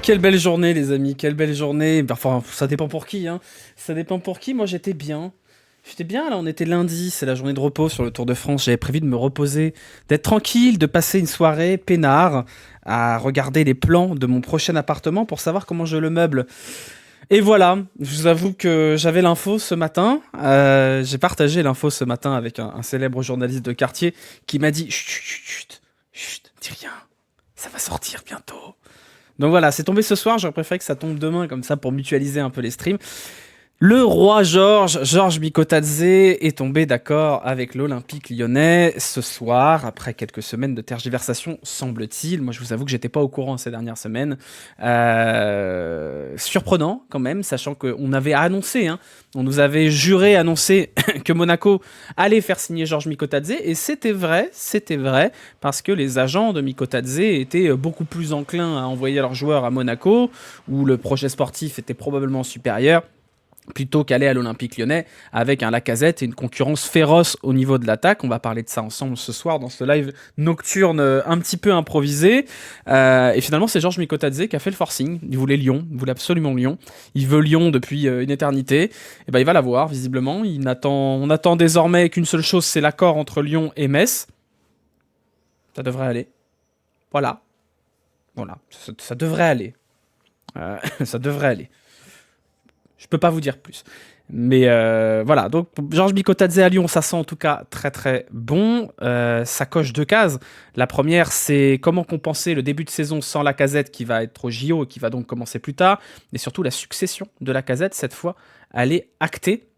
Quelle belle journée, les amis, quelle belle journée. Enfin, ça dépend pour qui, hein. Ça dépend pour qui. Moi, j'étais bien. J'étais bien, là, on était lundi, c'est la journée de repos sur le Tour de France. J'avais prévu de me reposer, d'être tranquille, de passer une soirée peinard, à regarder les plans de mon prochain appartement pour savoir comment je le meuble. Et voilà, je vous avoue que j'avais l'info ce matin. J'ai partagé l'info ce matin avec un célèbre journaliste de quartier qui m'a dit chut, chut, chut, chut, dis rien, ça va sortir bientôt. Donc voilà, c'est tombé ce soir, j'aurais préféré que ça tombe demain comme ça pour mutualiser un peu les streams. Le roi Georges Mikotadze, est tombé d'accord avec l'Olympique lyonnais ce soir, après quelques semaines de tergiversation, semble-t-il. Moi, je vous avoue que j'étais pas au courant ces dernières semaines. Surprenant, quand même, sachant qu'on avait annoncé, hein, on nous avait juré, annoncé que Monaco allait faire signer Georges Mikotadze, et c'était vrai, parce que les agents de Mikotadze étaient beaucoup plus enclins à envoyer leurs joueurs à Monaco, où le projet sportif était probablement supérieur, plutôt qu'aller à l'Olympique lyonnais avec un Lacazette et une concurrence féroce au niveau de l'attaque. On va parler de ça ensemble ce soir dans ce live nocturne un petit peu improvisé. Et finalement, c'est Georges Mikotadze qui a fait le forcing. Il voulait Lyon, il voulait absolument Lyon. Il veut Lyon depuis une éternité. Et ben, il va l'avoir, visiblement. On attend désormais qu'une seule chose, c'est l'accord entre Lyon et Metz. Ça devrait aller. Voilà. Voilà. Ça devrait aller. Ça devrait aller. Je peux pas vous dire plus. Mais voilà, donc Georges Mikotadze à Lyon, ça sent en tout cas très très bon. Ça coche deux cases. La première, c'est comment compenser le début de saison sans Lacazette qui va être au JO et qui va donc commencer plus tard. Et surtout la succession de Lacazette, cette fois, elle est actée.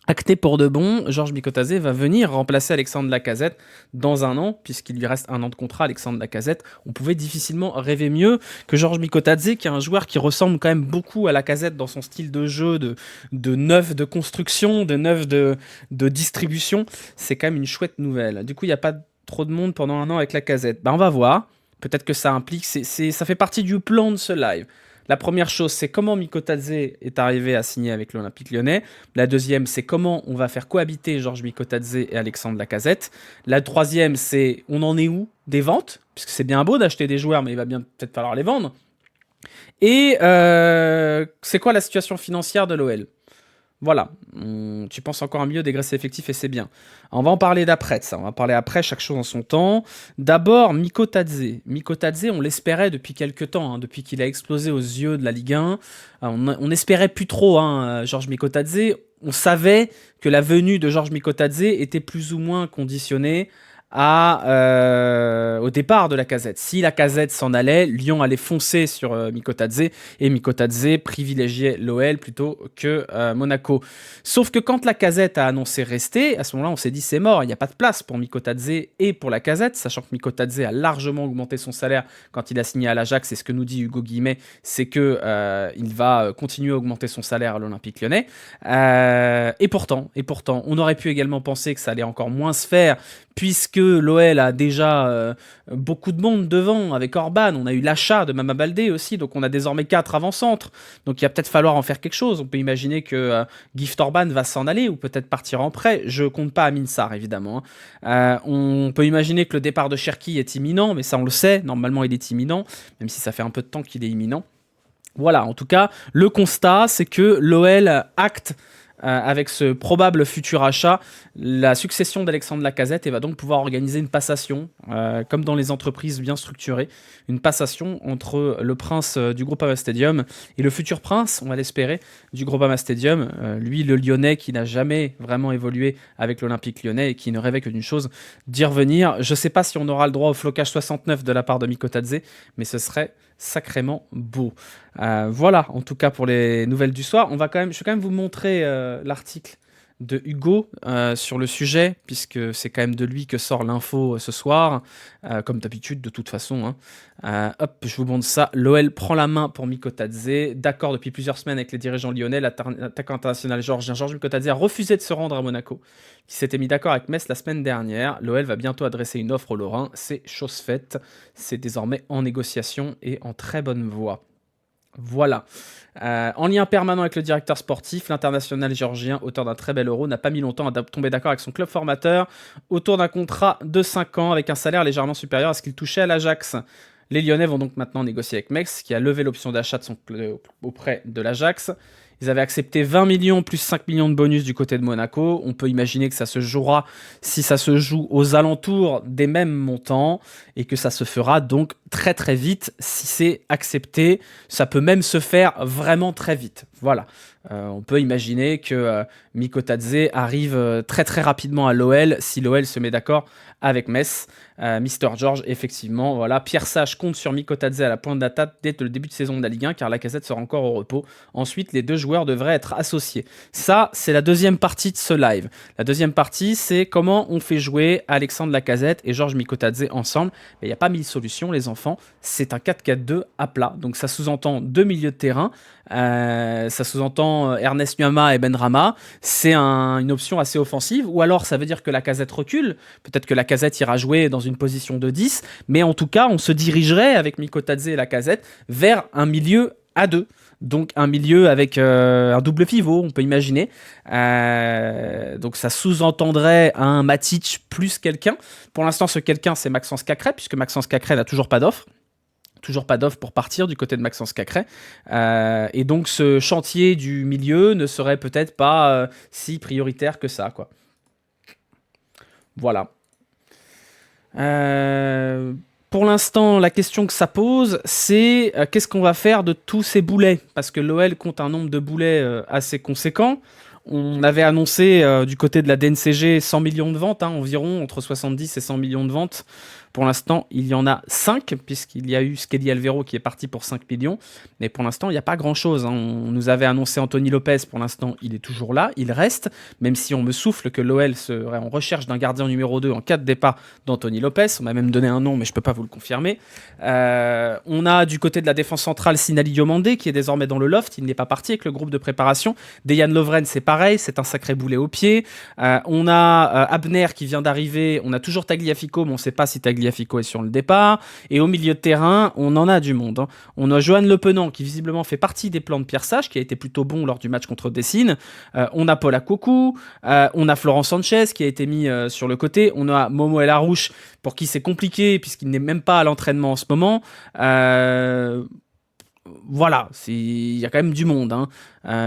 Acté pour de bon, Georges Mikotadze va venir remplacer Alexandre Lacazette dans un an, puisqu'il lui reste un an de contrat, Alexandre Lacazette. On pouvait difficilement rêver mieux que Georges Mikotadze, qui est un joueur qui ressemble quand même beaucoup à Lacazette dans son style de jeu, de neuf de construction, de neuf de distribution. C'est quand même une chouette nouvelle. Du coup, il n'y a pas trop de monde pendant un an avec Lacazette. On va voir. Peut-être que ça implique, ça fait partie du plan de ce live. La première chose, c'est comment Mikotadze est arrivé à signer avec l'Olympique lyonnais. La deuxième, c'est comment on va faire cohabiter Georges Mikotadze et Alexandre Lacazette. La troisième, c'est on en est où des ventes, puisque c'est bien beau d'acheter des joueurs, mais il va bien peut-être falloir les vendre. Et c'est quoi la situation financière de l'OL? Voilà, tu penses encore à mieux dégraisser l'effectif et c'est bien. On va en parler d'après de ça, on va parler après, chaque chose en son temps. D'abord, Mikotadze. Mikotadze, on l'espérait depuis quelques temps, hein, depuis qu'il a explosé aux yeux de la Ligue 1. On espérait plus trop, hein, Georges Mikotadze. On savait que la venue de Georges Mikotadze était plus ou moins conditionnée au départ de Lacazette. Si Lacazette s'en allait, Lyon allait foncer sur Mikotadze et Mikotadze privilégiait l'OL plutôt que Monaco. Sauf que quand Lacazette a annoncé rester, à ce moment-là, on s'est dit c'est mort, il n'y a pas de place pour Mikotadze et pour Lacazette, sachant que Mikotadze a largement augmenté son salaire quand il a signé à l'Ajax, et ce que nous dit Hugo Guillemet, c'est que il va continuer à augmenter son salaire à l'Olympique lyonnais. Et pourtant, on aurait pu également penser que ça allait encore moins se faire, puisque l'OL a déjà beaucoup de monde devant avec Orban. On a eu l'achat de Mama Baldé aussi, donc on a désormais 4 avant-centres. Donc il va peut-être falloir en faire quelque chose. On peut imaginer que Gift Orban va s'en aller ou peut-être partir en prêt. Je compte pas Amin Sarr, évidemment. On peut imaginer que le départ de Cherki est imminent, mais ça on le sait, normalement il est imminent, même si ça fait un peu de temps qu'il est imminent. Voilà, en tout cas, le constat, c'est que l'OL acte avec ce probable futur achat, la succession d'Alexandre Lacazette, et va donc pouvoir organiser une passation, comme dans les entreprises bien structurées, une passation entre le prince du Groupama Stadium et le futur prince, on va l'espérer, du Groupama Stadium, lui le Lyonnais qui n'a jamais vraiment évolué avec l'Olympique lyonnais et qui ne rêvait que d'une chose, d'y revenir. Je ne sais pas si on aura le droit au flocage 69 de la part de Mikotadze, mais ce serait sacrément beau. Voilà, en tout cas pour les nouvelles du soir. Je vais quand même vous montrer l'article de Hugo sur le sujet, puisque c'est quand même de lui que sort l'info ce soir, comme d'habitude de toute façon. Hop, je vous montre ça. L'OL prend la main pour Mikotadze, d'accord depuis plusieurs semaines avec les dirigeants lyonnais. L'attaquant international Georges Mikotadze a refusé de se rendre à Monaco, qui s'était mis d'accord avec Metz la semaine dernière. L'OL va bientôt adresser une offre aux Lorrains, c'est chose faite, c'est désormais en négociation et en très bonne voie. Voilà. En lien permanent avec le directeur sportif, l'international géorgien, auteur d'un très bel Euro, n'a pas mis longtemps à tomber d'accord avec son club formateur autour d'un contrat de 5 ans avec un salaire légèrement supérieur à ce qu'il touchait à l'Ajax. Les Lyonnais vont donc maintenant négocier avec Metz, qui a levé l'option d'achat de son club auprès de l'Ajax. Ils avaient accepté 20 millions plus 5 millions de bonus du côté de Monaco. On peut imaginer que ça se jouera, si ça se joue aux alentours des mêmes montants, et que ça se fera donc très très vite si c'est accepté. Ça peut même se faire vraiment très vite. Voilà. On peut imaginer que Mikotadze arrive très très rapidement à l'OL si l'OL se met d'accord avec Metz. Mister George, effectivement, voilà. Pierre Sage compte sur Mikotadze à la pointe d'attaque dès le début de saison de la Ligue 1 car Lacazette sera encore au repos. Ensuite, les deux joueurs devraient être associés. Ça, c'est la deuxième partie de ce live. La deuxième partie, c'est comment on fait jouer Alexandre Lacazette et Georges Mikotadze ensemble. Mais il n'y a pas mille solutions, les enfants. C'est un 4-4-2 à plat. Donc ça sous-entend deux milieux de terrain. Ça sous-entend Ernest Nuama et Benrahma. C'est une option assez offensive. Ou alors, ça veut dire que Lacazette recule. Peut-être que Lacazette ira jouer dans une position de 10. Mais en tout cas, on se dirigerait avec Mikotadze et Lacazette vers un milieu à 2. Donc un milieu avec un double pivot, on peut imaginer. Donc ça sous-entendrait un Matic plus quelqu'un. Pour l'instant, ce quelqu'un, c'est Maxence Cacré, puisque Maxence Cacré n'a toujours pas d'offre. Toujours pas d'offre pour partir du côté de Maxence Cacré. Et donc ce chantier du milieu ne serait peut-être pas si prioritaire que ça, quoi. Voilà. Pour l'instant, la question que ça pose, c'est qu'est-ce qu'on va faire de tous ces boulets? Parce que l'OL compte un nombre de boulets assez conséquent. On avait annoncé du côté de la DNCG 100 millions de ventes, environ, entre 70 et 100 millions de ventes. Pour l'instant, il y en a 5, puisqu'il y a eu Skelly Alvaro qui est parti pour 5 millions. Mais pour l'instant, il n'y a pas grand-chose. On nous avait annoncé Anthony Lopez. Pour l'instant, il est toujours là. Il reste, même si on me souffle que l'OL serait en recherche d'un gardien numéro 2 en cas de départ d'Anthony Lopez. On m'a même donné un nom, mais je ne peux pas vous le confirmer. On a du côté de la défense centrale Sinali Diomandé, qui est désormais dans le loft. Il n'est pas parti avec le groupe de préparation. Dejan Lovren, c'est pareil. C'est un sacré boulet au pied. On a Abner qui vient d'arriver. On a toujours Tagliafico, mais on ne sait pas si Tagliafico est sur le départ. Et au milieu de terrain, on en a du monde. On a Johan Le Penant qui visiblement fait partie des plans de Pierre Sage, qui a été plutôt bon lors du match contre Dessine. On a Paul Akoukou. On a Florent Sanchez qui a été mis sur le côté. On a Momo El Arouche pour qui c'est compliqué puisqu'il n'est même pas à l'entraînement en ce moment. Voilà, il y a quand même du monde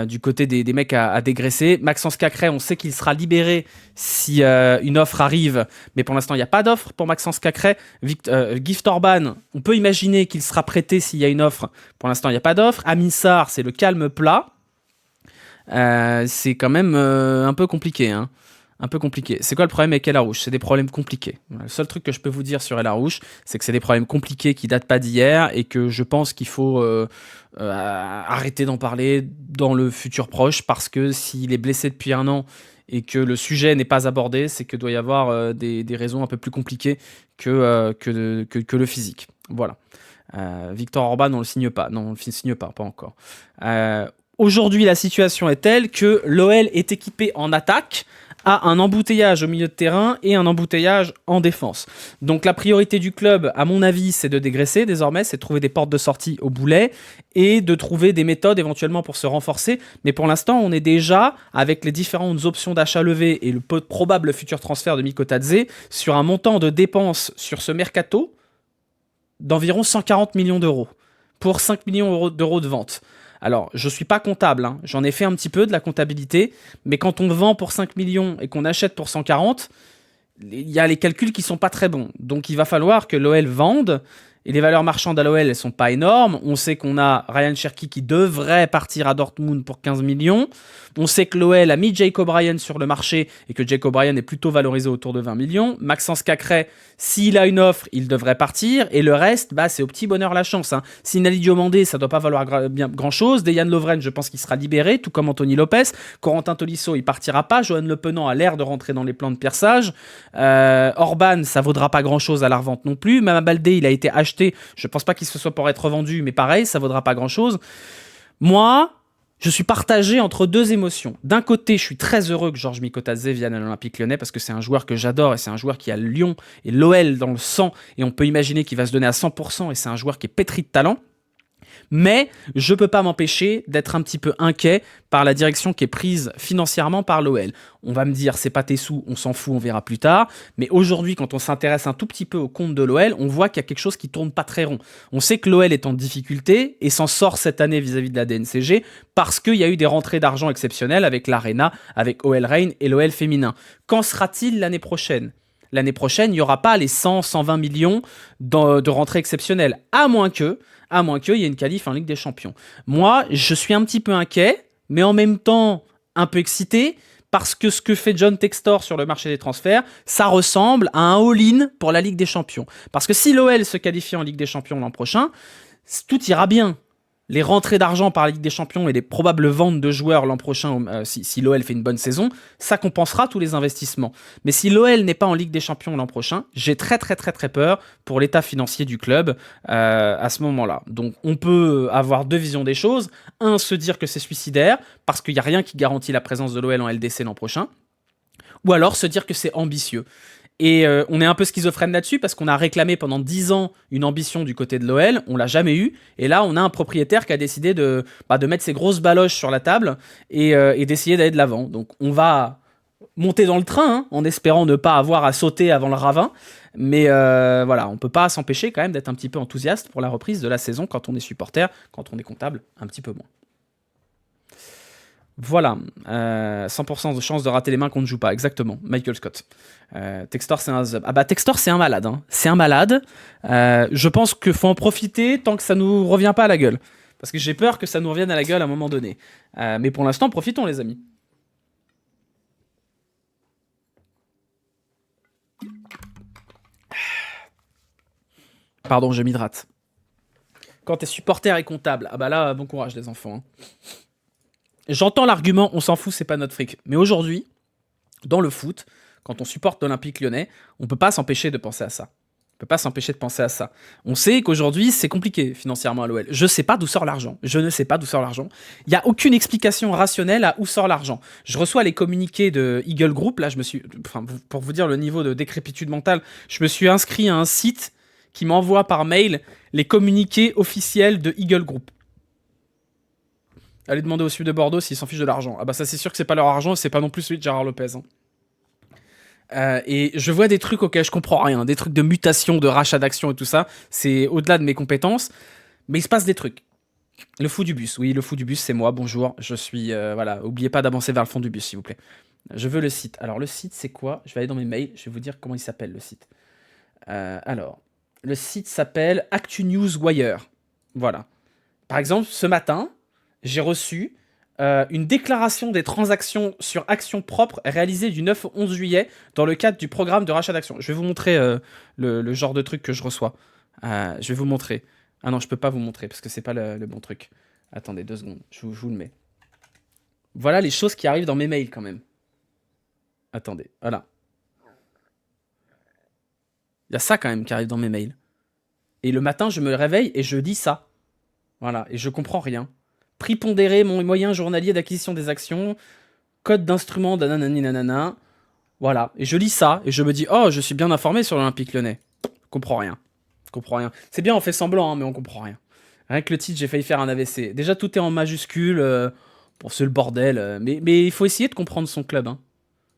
du côté des mecs à dégraisser. Maxence Cacré, on sait qu'il sera libéré si une offre arrive, mais pour l'instant il n'y a pas d'offre pour Maxence Cacré. Gift Orban, on peut imaginer qu'il sera prêté s'il y a une offre. Pour l'instant il n'y a pas d'offre. Amin Sarr, c'est le calme plat. C'est quand même un peu compliqué. Un peu compliqué. C'est quoi le problème avec El Arouche? C'est des problèmes compliqués. Le seul truc que je peux vous dire sur El Arouche, c'est que c'est des problèmes compliqués qui datent pas d'hier et que je pense qu'il faut arrêter d'en parler dans le futur proche parce que s'il est blessé depuis un an et que le sujet n'est pas abordé, c'est que doit y avoir des raisons un peu plus compliquées que le physique. Voilà. Victor Orban, on le signe pas. Non, on le signe pas encore. Aujourd'hui, la situation est telle que l'OL est équipé en attaque à un embouteillage au milieu de terrain et un embouteillage en défense. Donc la priorité du club, à mon avis, c'est de dégraisser désormais, c'est de trouver des portes de sortie au boulet et de trouver des méthodes éventuellement pour se renforcer. Mais pour l'instant, on est déjà, avec les différentes options d'achat levées et le probable futur transfert de Mikotadze, sur un montant de dépenses sur ce mercato d'environ 140 millions d'euros pour 5 millions d'euros de vente. Alors, je ne suis pas comptable, j'en ai fait un petit peu de la comptabilité, mais quand on vend pour 5 millions et qu'on achète pour 140, il y a les calculs qui ne sont pas très bons. Donc, il va falloir que l'OL vende, et les valeurs marchandes à l'OL, elles ne sont pas énormes. On sait qu'on a Ryan Cherki qui devrait partir à Dortmund pour 15 millions. On sait que l'OL a mis Jake O'Brien sur le marché et que Jake O'Brien est plutôt valorisé autour de 20 millions. Maxence Cacré, s'il a une offre, il devrait partir. Et le reste, c'est au petit bonheur la chance. Sinali Diomandé, ça ne doit pas valoir grand-chose. Dejan Lovren, je pense qu'il sera libéré, tout comme Anthony Lopez. Corentin Tolisso, il partira pas. Johan Le Penant a l'air de rentrer dans les plans de Pierre Sage. Orban, ça vaudra pas grand-chose à la revente non plus. Mama Baldé, il a été acheté. Je pense pas qu'il se soit pour être revendu, mais pareil, ça vaudra pas grand-chose. Moi, je suis partagé entre deux émotions. D'un côté, je suis très heureux que Georges Mikotadze vienne à l'Olympique Lyonnais parce que c'est un joueur que j'adore et c'est un joueur qui a Lyon et l'OL dans le sang et on peut imaginer qu'il va se donner à 100% et c'est un joueur qui est pétri de talent. Mais je peux pas m'empêcher d'être un petit peu inquiet par la direction qui est prise financièrement par l'OL. On va me dire, c'est pas tes sous, on s'en fout, on verra plus tard. Mais aujourd'hui, quand on s'intéresse un tout petit peu au compte de l'OL, on voit qu'il y a quelque chose qui tourne pas très rond. On sait que l'OL est en difficulté et s'en sort cette année vis-à-vis de la DNCG parce qu'il y a eu des rentrées d'argent exceptionnelles avec l'Arena, avec OL Reign et l'OL féminin. Qu'en sera-t-il l'année prochaine ? L'année prochaine, il n'y aura pas les 100-120 millions de rentrées exceptionnelles, à moins qu'il y ait une qualif en Ligue des Champions. Moi, je suis un petit peu inquiet, mais en même temps un peu excité, parce que ce que fait John Textor sur le marché des transferts, ça ressemble à un all-in pour la Ligue des Champions. Parce que si l'OL se qualifie en Ligue des Champions l'an prochain, tout ira bien. Les rentrées d'argent par la Ligue des Champions et les probables ventes de joueurs l'an prochain, si l'OL fait une bonne saison, ça compensera tous les investissements. Mais si l'OL n'est pas en Ligue des Champions l'an prochain, j'ai très peur pour l'état financier du club à ce moment-là. Donc on peut avoir deux visions des choses. Un, se dire que c'est suicidaire, parce qu'il n'y a rien qui garantit la présence de l'OL en LDC l'an prochain. Ou alors se dire que c'est ambitieux. Et on est un peu schizophrène là-dessus parce qu'on a réclamé pendant 10 ans une ambition du côté de l'OL, on l'a jamais eu, et là on a un propriétaire qui a décidé de mettre ses grosses baloches sur la table et d'essayer d'aller de l'avant. Donc on va monter dans le train en espérant ne pas avoir à sauter avant le ravin, mais voilà, on peut pas s'empêcher quand même d'être un petit peu enthousiaste pour la reprise de la saison quand on est supporter, quand on est comptable, un petit peu moins. Voilà, 100% de chance de rater les mains qu'on ne joue pas, exactement, Michael Scott. Textor, c'est un zub. Ah bah Textor, c'est un malade, hein. C'est un malade. Je pense qu'il faut en profiter tant que ça nous revient pas à la gueule. Parce que j'ai peur que ça nous revienne à la gueule à un moment donné. Mais pour l'instant, profitons les amis. Pardon, je m'hydrate. Quand t'es supporter et comptable, ah bah là, bon courage les enfants, hein. J'entends l'argument, on s'en fout, c'est pas notre fric. Mais aujourd'hui, dans le foot, quand on supporte l'Olympique Lyonnais, on peut pas s'empêcher de penser à ça. On peut pas s'empêcher de penser à ça. On sait qu'aujourd'hui, c'est compliqué financièrement à l'OL. Je sais pas d'où sort l'argent. Je ne sais pas d'où sort l'argent. Il y a aucune explication rationnelle à où sort l'argent. Je reçois les communiqués de Eagle Group. Là, pour vous dire le niveau de décrépitude mentale, je me suis inscrit à un site qui m'envoie par mail les communiqués officiels de Eagle Group. Allez demander au sud de Bordeaux s'ils s'en fichent de l'argent. Ah bah ça c'est sûr que c'est pas leur argent, c'est pas non plus celui de Gérard Lopez. Et je vois des trucs auxquels je comprends rien, des trucs de mutation, de rachat d'actions et tout ça. C'est au-delà de mes compétences, mais il se passe des trucs. Le fou du bus, oui, le fou du bus, c'est moi. Bonjour, je suis voilà. Oubliez pas d'avancer vers le fond du bus, s'il vous plaît. Je veux le site. Alors le site c'est quoi ? Je vais aller dans mes mails. Je vais vous dire comment il s'appelle le site. Alors le site s'appelle Actu News Wire. Voilà. Par exemple, ce matin, j'ai reçu une déclaration des transactions sur actions propres réalisées du 9 au 11 juillet dans le cadre du programme de rachat d'actions. Je vais vous montrer le genre de truc que je reçois. Je vais vous montrer. Ah non, je peux pas vous montrer parce que c'est pas le bon truc. Attendez 2 secondes, je vous le mets. Voilà les choses qui arrivent dans mes mails quand même. Attendez, voilà. Il y a ça quand même qui arrive dans mes mails. Et le matin, je me réveille et je dis ça. Voilà, et je comprends rien. Prix pondéré, mon moyen journalier d'acquisition des actions, code d'instrument, nanani nanana. Voilà, et je lis ça, et je me dis, oh, je suis bien informé sur l'Olympique Lyonnais. Je comprends rien. C'est bien, on fait semblant, hein, mais on comprend rien. Rien que le titre, j'ai failli faire un AVC. Déjà, tout est en majuscule, bon, c'est le bordel, mais il faut essayer de comprendre son club. Hein.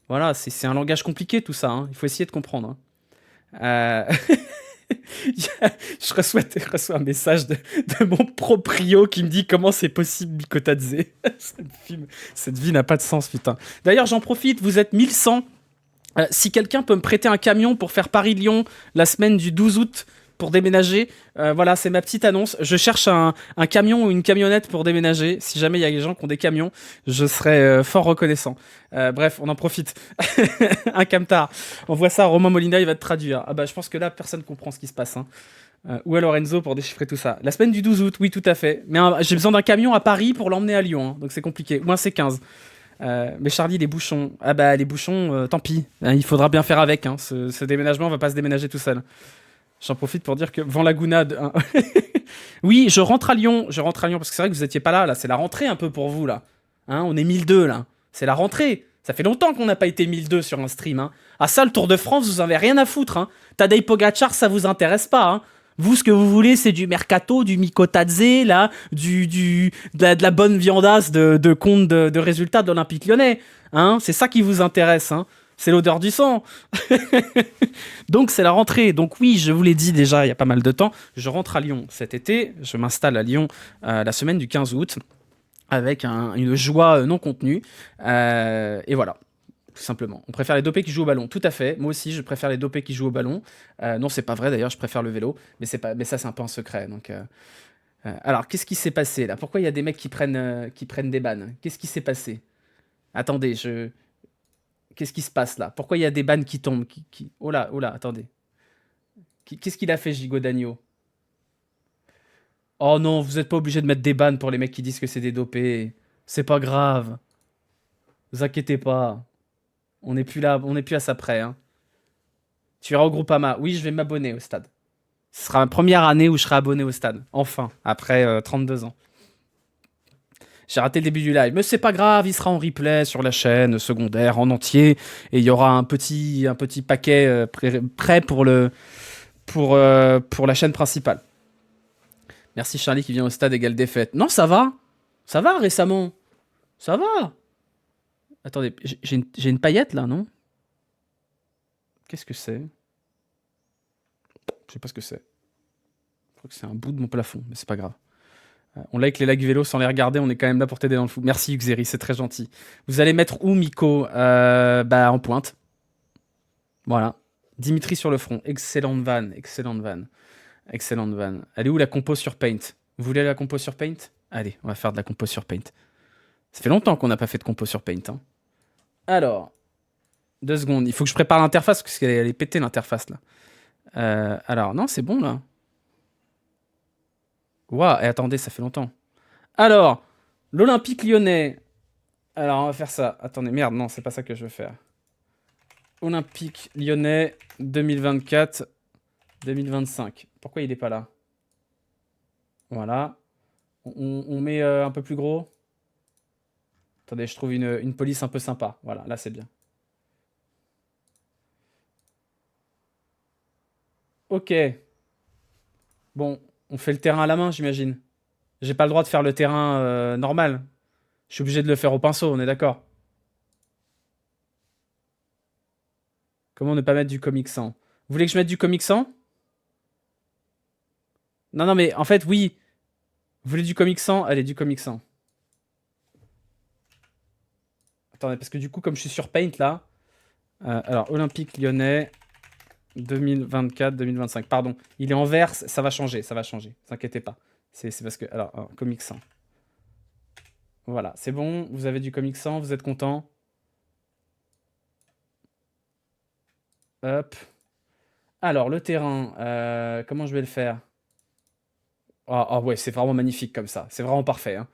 Voilà, c'est un langage compliqué tout ça, hein. Il faut essayer de comprendre. Hein. Je reçois un message de mon proprio qui me dit comment c'est possible Mikotadze. Cette vie n'a pas de sens, putain. D'ailleurs, j'en profite, vous êtes 1100. Si quelqu'un peut me prêter un camion pour faire Paris-Lyon la semaine du 12 août pour déménager, voilà, c'est ma petite annonce. Je cherche un camion ou une camionnette pour déménager. Si jamais il y a des gens qui ont des camions, je serais fort reconnaissant. Bref, on en profite. Un camtar. On voit ça à Romain Molina, il va te traduire. Ah bah je pense que là, personne comprend ce qui se passe. Hein. Où est Lorenzo pour déchiffrer tout ça ? La semaine du 12 août, oui, tout à fait. Mais j'ai besoin d'un camion à Paris pour l'emmener à Lyon, hein, donc c'est compliqué. Moins c'est 15. Mais Charlie, les bouchons. Ah bah les bouchons, tant pis. Hein, il faudra bien faire avec. Hein. Ce déménagement, on va pas se déménager tout seul. J'en profite pour dire que Vent Laguna... Hein. Oui, je rentre à Lyon parce que c'est vrai que vous étiez pas là. Là, c'est la rentrée un peu pour vous, là. Hein, on est 1002, là. C'est la rentrée. Ça fait longtemps qu'on n'a pas été 1002 sur un stream. Hein. Ah ça, le Tour de France, vous en avez rien à foutre. Hein. Tadej Pogacar, ça vous intéresse pas. Hein. Vous, ce que vous voulez, c'est du mercato, du Mikotadze, là, de la bonne viandasse de compte de résultats de l'Olympique Lyonnais. Hein, c'est ça qui vous intéresse. Hein. C'est l'odeur du sang. Donc, c'est la rentrée. Donc, oui, je vous l'ai dit déjà il y a pas mal de temps. Je rentre à Lyon cet été. Je m'installe à Lyon la semaine du 15 août avec une joie non contenue. Et voilà. Tout simplement. On préfère les dopés qui jouent au ballon. Tout à fait. Moi aussi, je préfère les dopés qui jouent au ballon. Non, c'est pas vrai d'ailleurs. Je préfère le vélo, mais c'est pas. Mais ça, c'est un peu un secret. Donc, alors, qu'est-ce qui s'est passé là? Pourquoi il y a des mecs qui prennent des bannes? Qu'est-ce qui s'est passé? Attendez, qu'est-ce qui se passe là? Pourquoi il y a des bannes qui tombent? Oh là, attendez. Qu'est-ce qu'il a fait, Gigot d'Agneau? Oh non, vous êtes pas obligé de mettre des bannes pour les mecs qui disent que c'est des dopés. C'est pas grave. Vous inquiétez pas. On n'est plus là, on n'est plus à ça près. Hein. Tu iras au Groupama. Oui, je vais m'abonner au stade. Ce sera ma première année où je serai abonné au stade. Enfin, après 32 ans. J'ai raté le début du live. Mais c'est pas grave, il sera en replay sur la chaîne secondaire en entier. Et il y aura un petit paquet prêt pour la chaîne principale. Merci Charlie qui vient au stade égale défaite. Non, ça va. Ça va récemment. Ça va. Attendez, j'ai une paillette là, non? Qu'est-ce que c'est? Je sais pas ce que c'est. Je crois que c'est un bout de mon plafond, mais c'est pas grave. On like les likes vélo sans les regarder, on est quand même là pour t'aider dans le foot. Merci Xeri, c'est très gentil. Vous allez mettre où Miko? Bah en pointe. Voilà. Dimitri sur le front. Excellente vanne, excellente vanne. Excellente vanne. Elle est où la compo sur Paint? Vous voulez la compo sur Paint? Allez, on va faire de la compo sur Paint. Ça fait longtemps qu'on n'a pas fait de compo sur Paint. Hein. Alors, 2 secondes. Il faut que je prépare l'interface parce qu'elle est pétée l'interface là. Alors, non, c'est bon là. Waouh, et attendez, ça fait longtemps. Alors, l'Olympique Lyonnais. Alors, on va faire ça. Attendez, merde, non, c'est pas ça que je veux faire. Olympique Lyonnais 2024-2025. Pourquoi il est pas là? Voilà. On met un peu plus gros. Attendez, je trouve une police un peu sympa. Voilà, là c'est bien. Ok. Bon, on fait le terrain à la main, j'imagine. J'ai pas le droit de faire le terrain normal. Je suis obligé de le faire au pinceau, on est d'accord. Comment ne pas mettre du Comic Sans? Vous voulez que je mette du Comic Sans? Non, non, mais en fait, oui. Vous voulez du Comic Sans? Allez, du Comic Sans. Attendez, parce que du coup, comme je suis sur Paint là. Alors, Olympique Lyonnais 2024-2025. Pardon, il est en vert, ça va changer, ça va changer. Ne vous inquiétez pas. C'est parce que. Alors, Comic Sans. Voilà, c'est bon, vous avez du Comic Sans, vous êtes content? Hop. Alors, le terrain, comment je vais le faire? Ah ouais, c'est vraiment magnifique comme ça. C'est vraiment parfait. Hein.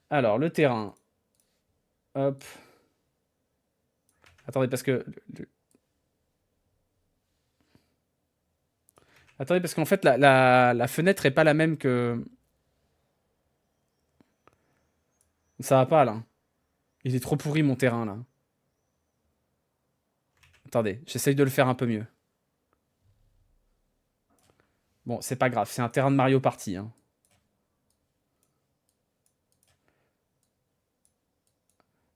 Alors, le terrain. Hop. Attendez, parce que... Attendez, parce qu'en fait, la fenêtre est pas la même que... Ça va pas, là. Il est trop pourri, mon terrain, là. Attendez, j'essaye de le faire un peu mieux. Bon, c'est pas grave, c'est un terrain de Mario Party. Hein.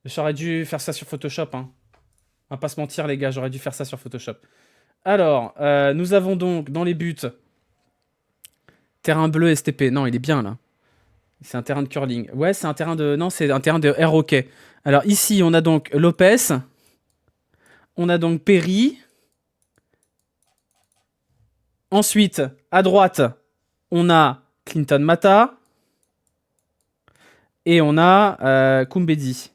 J'aurais dû faire ça sur Photoshop. Hein. On va pas se mentir, les gars, j'aurais dû faire ça sur Photoshop. Alors, nous avons donc dans les buts... Terrain bleu STP. Non, il est bien, là. C'est un terrain de curling. Ouais, c'est un terrain de... Non, c'est un terrain de air hockey. Alors, ici, on a donc Lopez. On a donc Perry. Ensuite, à droite, on a Clinton Mata. Et on a Koumbedi.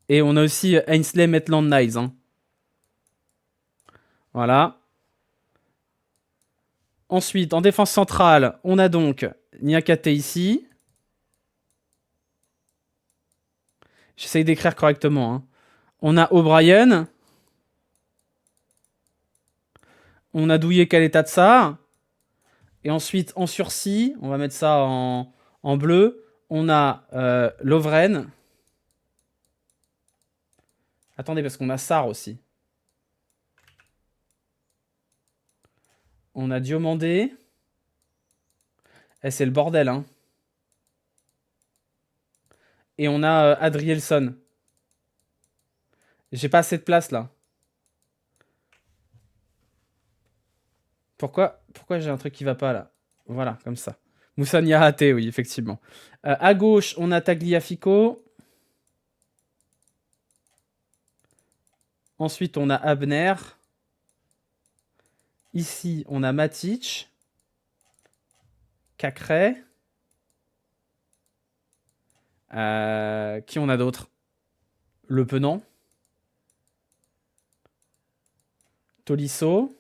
Et on a aussi Ainsley Maitland-Niles. Hein. Voilà. Ensuite, en défense centrale, on a donc Niakate ici. J'essaye d'écrire correctement. Hein. On a O'Brien. On a Douye Kaletatsa. Et ensuite, en sursis, on va mettre ça en bleu. On a Lovren. Attendez, parce qu'on a Sarr aussi. On a Diomandé. Eh, c'est le bordel, hein. Et on a Adrielson. J'ai pas assez de place, là. Pourquoi j'ai un truc qui va pas, là? Voilà, comme ça. Moussa Niakhaté, oui, effectivement. À gauche, on a Tagliafico. Ensuite, on a Abner. Ici, on a Matic. Cacré. Qui on a d'autre? Le Penant. Tolisso.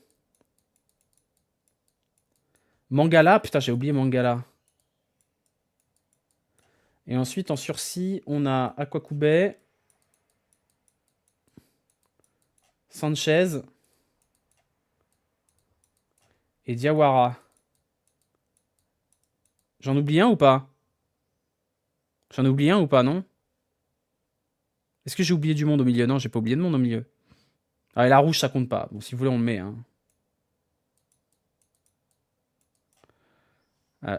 Mangala. Putain, j'ai oublié Mangala. Et ensuite, en sursis, on a Aquacubé. Sanchez. Et Diawara. J'en oublie un ou pas? J'en oublie un ou pas, non? Est-ce que j'ai oublié du monde au milieu? Non, j'ai pas oublié de monde au milieu. Ah, et la rouge, ça compte pas. Bon, si vous voulez, on le met. Hein.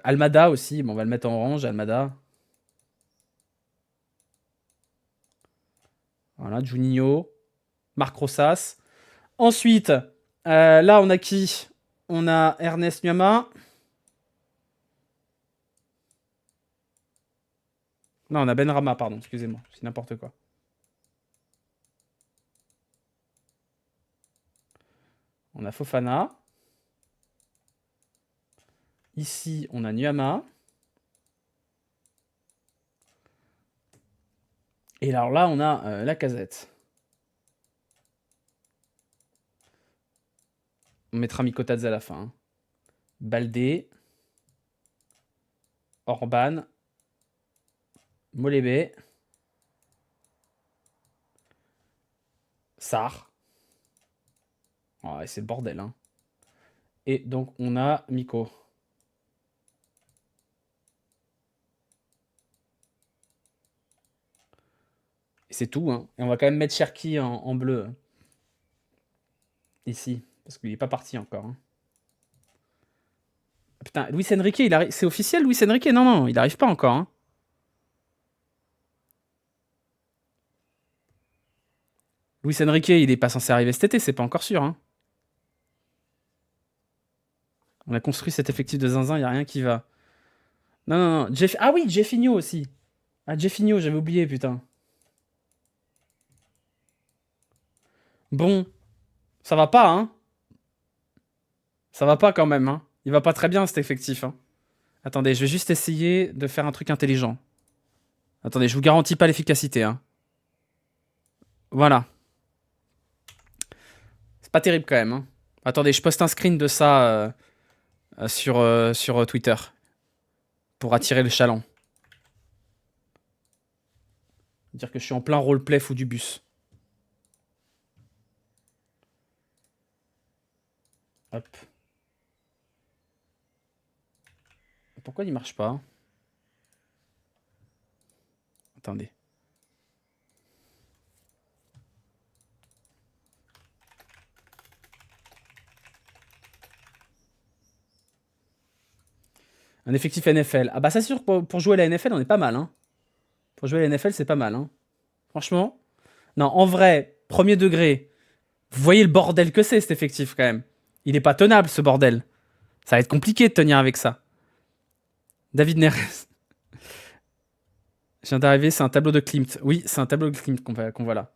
Almada aussi. Bon, on va le mettre en orange, Almada. Voilà, Juninho. Marc Rossas. Ensuite, là, on a qui? On a Ernest Nuama. Non, on a Benrama, pardon, excusez-moi, c'est n'importe quoi. On a Fofana. Ici, on a Nuama. Et alors là, on a Lacazette. On mettra Mikotadze à la fin. Hein. Baldé. Orban. Molébé. Sarr. Oh, c'est le bordel. Hein. Et donc, on a Miko. Et c'est tout. Hein. Et on va quand même mettre Cherki en bleu. Ici. Parce qu'il n'est pas parti encore. Hein. Putain, Luis Enrique, c'est officiel, Luis Enrique? Non, non, il n'arrive pas encore. Hein. Luis Enrique, il est pas censé arriver cet été, c'est pas encore sûr. Hein. On a construit cet effectif de zinzin, il n'y a rien qui va. Non, non, non. Ah oui, Jeffinho aussi. Ah, Jeffinho, j'avais oublié, putain. Bon. Ça va pas, hein. Ça va pas quand même, hein. Il va pas très bien, cet effectif. Hein. Attendez, je vais juste essayer de faire un truc intelligent. Attendez, je vous garantis pas l'efficacité, hein. Voilà. C'est pas terrible quand même, hein. Attendez, je poste un screen de ça sur Twitter. Pour attirer le chaland. Dire que je suis en plein roleplay fou du bus. Hop. Pourquoi il marche pas? Attendez. Un effectif NFL. Ah bah ça c'est sûr, pour jouer à la NFL, on est pas mal. Hein. Pour jouer à la NFL, c'est pas mal. Hein. Franchement. Non, en vrai, premier degré, vous voyez le bordel que c'est cet effectif quand même. Il est pas tenable ce bordel. Ça va être compliqué de tenir avec ça. David Neres. Je viens d'arriver, c'est un tableau de Klimt. Oui, c'est un tableau de Klimt qu'on voit là.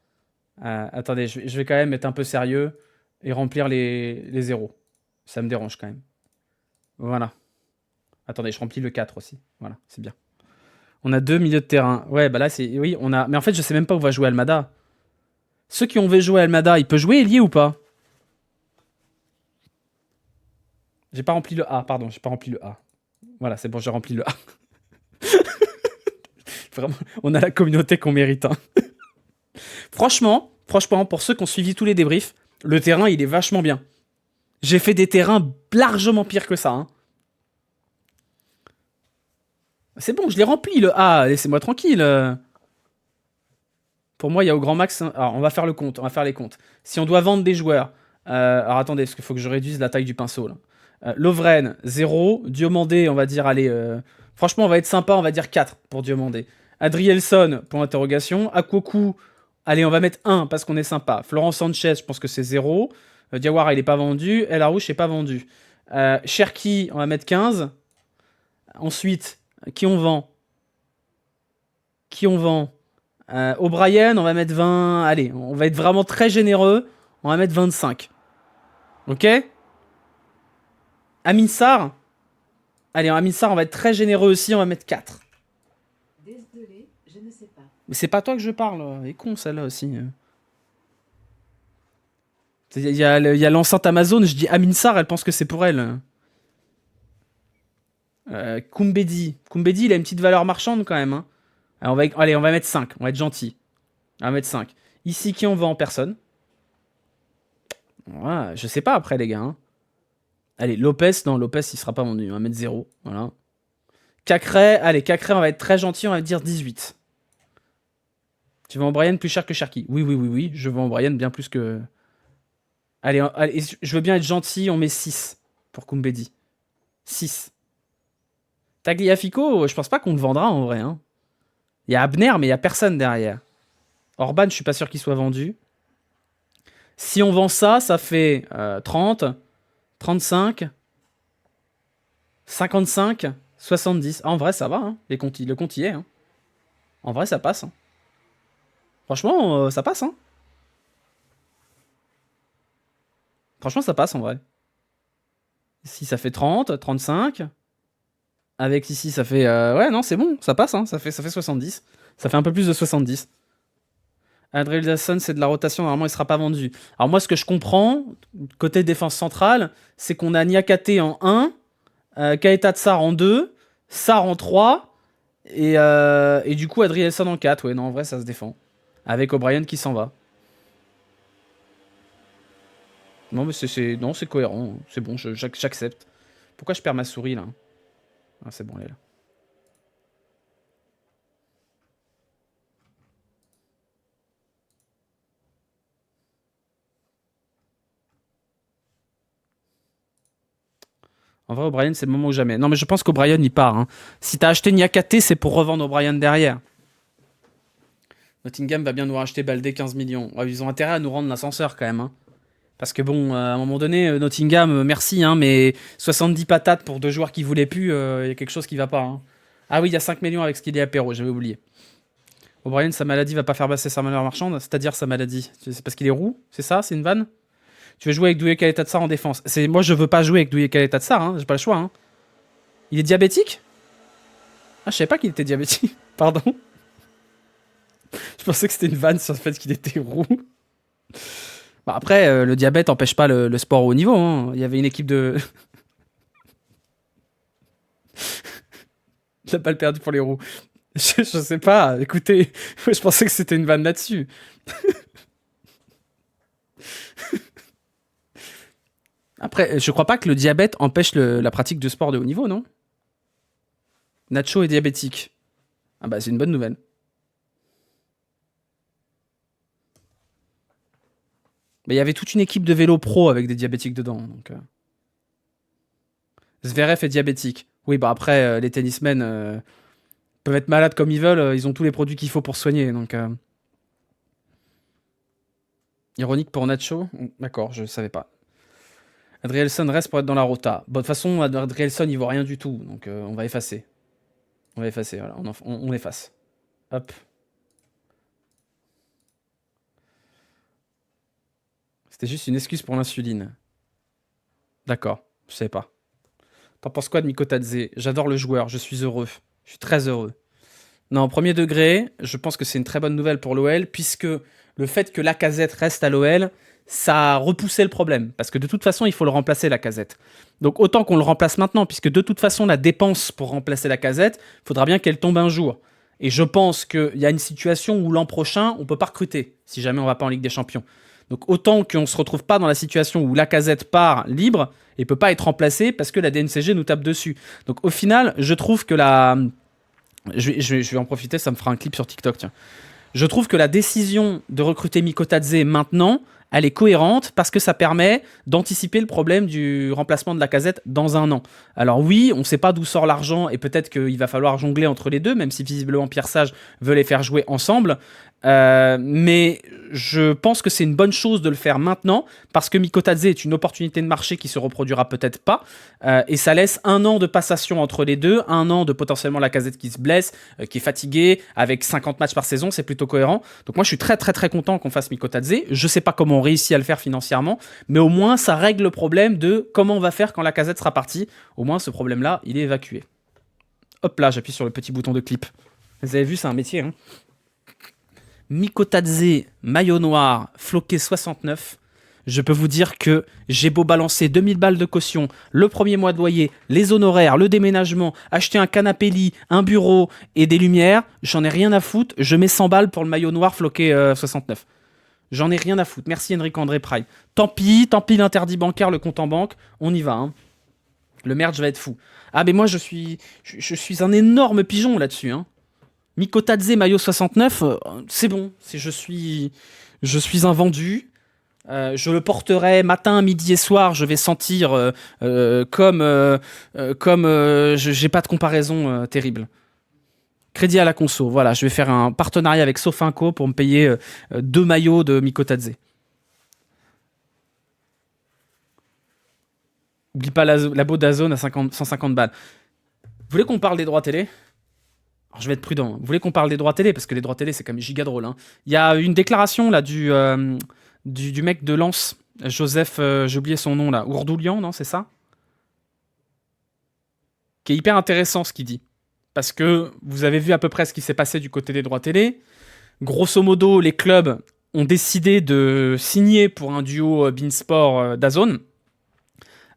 Attendez, je vais quand même être un peu sérieux et remplir les zéros. Ça me dérange quand même. Voilà. Attendez, je remplis le 4 aussi. Voilà, c'est bien. On a 2 milieux de terrain. Ouais, bah là, c'est... Oui, on a... Mais en fait, je sais même pas où va jouer Almada. Ceux qui ont vu jouer Almada, il peut jouer ailier ou pas? J'ai pas rempli le A, pardon, j'ai pas rempli le A. Voilà, c'est bon, j'ai rempli le A. Vraiment, on a la communauté qu'on mérite. Hein. Franchement, pour ceux qui ont suivi tous les débriefs, le terrain, il est vachement bien. J'ai fait des terrains largement pires que ça. Hein. C'est bon, je l'ai rempli le A, laissez-moi tranquille. Pour moi, il y a au grand max... Alors, on va faire le compte, on va faire les comptes. Si on doit vendre des joueurs... alors attendez, parce qu'il faut que je réduise la taille du pinceau. Là. Lovren, 0. Diomandé, on va dire, allez, franchement, on va être sympa, on va dire 4 pour Diomandé. Adrielson, point d'interrogation. Akwoku, allez, on va mettre 1 parce qu'on est sympa. Florent Sanchez, je pense que c'est 0. Diawara, il n'est pas vendu. El Harouche n'est pas vendu. Cherki, on va mettre 15. Ensuite, qui on vend? O'Brien, on va mettre 20. Allez, on va être vraiment très généreux. On va mettre 25. Ok? Amin Sarr. Allez, Amin Sarr, on va être très généreux aussi. On va mettre 4. Désolé, je ne sais pas. Mais c'est pas toi que je parle. Elle est con, celle-là aussi. Il y a l'enceinte Amazon. Je dis Amin Sarr, elle pense que c'est pour elle. Koumbedi. Koumbedi, il a une petite valeur marchande quand même. Hein. Allez, on va mettre 5. On va être gentil. On va mettre 5. Ici, qui on vend? Personne. Ouais, je sais pas après, les gars. Hein. Allez, Lopez. Non, Lopez, il sera pas vendu. On va mettre 0. Voilà. Cacré. Allez, Cacré, on va être très gentil. On va dire 18. Tu vends O'Brien plus cher que Cherki? Oui. Je vends O'Brien bien plus que... Allez, je veux bien être gentil. On met 6 pour Koumbedi. 6. Tagliafico, je pense pas qu'on le vendra en vrai. Hein. Il y a Abner, mais il y a personne derrière. Orban, je suis pas sûr qu'il soit vendu. Si on vend ça, ça fait 30, 35, 55, 70. Ah, en vrai, ça va. Hein. Le compte y est. Hein. En vrai, ça passe. Hein. Franchement, ça passe. Hein. Franchement, ça passe en vrai. Ici, ça fait 30, 35. Avec ici, ça fait... ouais, non, c'est bon, ça passe. Hein. Ça fait 70. Ça fait un peu plus de 70. Adrielson, c'est de la rotation, normalement il sera pas vendu. Alors moi ce que je comprends, côté défense centrale, c'est qu'on a Niakate en 1, Kaeta Tsar en 2, Sarr en 3, et du coup Adrielson en 4. Ouais, non, en vrai ça se défend. Avec O'Brien qui s'en va. Non mais c'est cohérent, c'est bon, j'accepte. Pourquoi je perds ma souris là? Ah c'est bon, elle est là. En vrai, O'Brien, c'est le moment ou jamais. Non, mais je pense qu'O'Brien, il part. Hein. Si t'as acheté Niakate, c'est pour revendre O'Brien derrière. Nottingham va bien nous racheter Baldé 15 millions. Ouais, ils ont intérêt à nous rendre l'ascenseur quand même. Hein. Parce que bon, à un moment donné, Nottingham, merci, hein, mais 70 patates pour 2 joueurs qui voulaient plus, il y a quelque chose qui va pas. Hein. Ah oui, il y a 5 millions avec ce qu'il y a à Perrault, j'avais oublié. O'Brien, sa maladie va pas faire passer sa valeur marchande, c'est-à-dire sa maladie. C'est parce qu'il est roux, c'est ça? C'est une vanne? Tu veux jouer avec Douye Kaletatsar en défense? Moi, je veux pas jouer avec Douye Kaletatsar, hein, j'ai pas le choix. Hein. Il est diabétique? Ah, je savais pas qu'il était diabétique. Pardon. Je pensais que c'était une vanne sur le fait qu'il était roux. Bah après, le diabète n'empêche pas le sport au haut niveau. Hein. Il y avait une équipe de... Il a pas le perdu pour les roux. Je sais pas, écoutez, je pensais que c'était une vanne là-dessus. Après, je crois pas que le diabète empêche la pratique de sport de haut niveau, non? Nacho est diabétique. Ah bah c'est une bonne nouvelle. Mais il y avait toute une équipe de vélo pro avec des diabétiques dedans. Donc, Zverev est diabétique. Oui, bah après, les tennismen peuvent être malades comme ils veulent. Ils ont tous les produits qu'il faut pour soigner. Donc, ironique pour Nacho. D'accord, je savais pas. Adrielson reste pour être dans la rota. Bon, de toute façon, Adrielson, il vaut rien du tout. Donc, on va effacer. On va effacer, voilà. On efface. Hop. C'était juste une excuse pour l'insuline. D'accord, je savais pas. T'en penses quoi de Mikotadze? J'adore le joueur, je suis heureux. Je suis très heureux. Non, premier degré, je pense que c'est une très bonne nouvelle pour l'OL, puisque le fait que Lacazette reste à l'OL, ça a repoussé le problème. Parce que de toute façon, il faut le remplacer, Lacazette. Donc autant qu'on le remplace maintenant, puisque de toute façon, la dépense pour remplacer Lacazette, il faudra bien qu'elle tombe un jour. Et je pense qu'il y a une situation où l'an prochain, on ne peut pas recruter, si jamais on ne va pas en Ligue des Champions. Donc autant qu'on ne se retrouve pas dans la situation où Lacazette part libre et ne peut pas être remplacé parce que la DNCG nous tape dessus. Donc au final, je trouve que la... Je vais en profiter, ça me fera un clip sur TikTok, tiens. Je trouve que la décision de recruter Mikotadze maintenant, elle est cohérente parce que ça permet d'anticiper le problème du remplacement de Lacazette dans un an. Alors oui, on ne sait pas d'où sort l'argent et peut-être qu'il va falloir jongler entre les deux, même si visiblement Pierre Sage veut les faire jouer ensemble. Mais je pense que c'est une bonne chose de le faire maintenant parce que Mikotadze est une opportunité de marché qui se reproduira peut-être pas et ça laisse un an de passation entre les deux, un an de potentiellement Lacazette qui se blesse, qui est fatigué avec 50 matchs par saison, c'est plutôt cohérent. Donc moi je suis très très très content qu'on fasse Mikotadze. Je sais pas comment on réussit à le faire financièrement, mais au moins ça règle le problème de comment on va faire quand Lacazette sera parti. Au moins ce problème là il est évacué. Hop là, j'appuie sur le petit bouton de clip. Vous avez vu, c'est un métier hein. Mikotadze, maillot noir, floqué 69. Je peux vous dire que j'ai beau balancer 2000 balles de caution, le premier mois de loyer, les honoraires, le déménagement, acheter un canapé lit, un bureau et des lumières, j'en ai rien à foutre. Je mets 100 balles pour le maillot noir floqué 69. J'en ai rien à foutre. Merci Henrik André Prime. Tant pis l'interdit bancaire, le compte en banque, on y va. Hein. Le merge va être fou. Ah mais moi je suis un énorme pigeon là-dessus. Hein. Mikotadze maillot 69, c'est bon. Je suis un vendu. Je le porterai matin, midi et soir. Je vais sentir comme j'ai pas de comparaison terrible. Crédit à la conso. Voilà, je vais faire un partenariat avec Sofinco pour me payer 2 maillots de Mikotadze. Oublie pas l'abo d'Azone à 150 balles. Vous voulez qu'on parle des droits télé ? Alors, je vais être prudent. Vous voulez qu'on parle des droits télé ? Parce que les droits télé, c'est quand même giga drôle. Hein. Il y a une déclaration là du mec de Lens, Joseph, j'ai oublié son nom là, Ourdoulian, non, c'est ça ? Qui est hyper intéressant ce qu'il dit. Parce que vous avez vu à peu près ce qui s'est passé du côté des droits télé. Grosso modo, les clubs ont décidé de signer pour un duo Beansport DAZN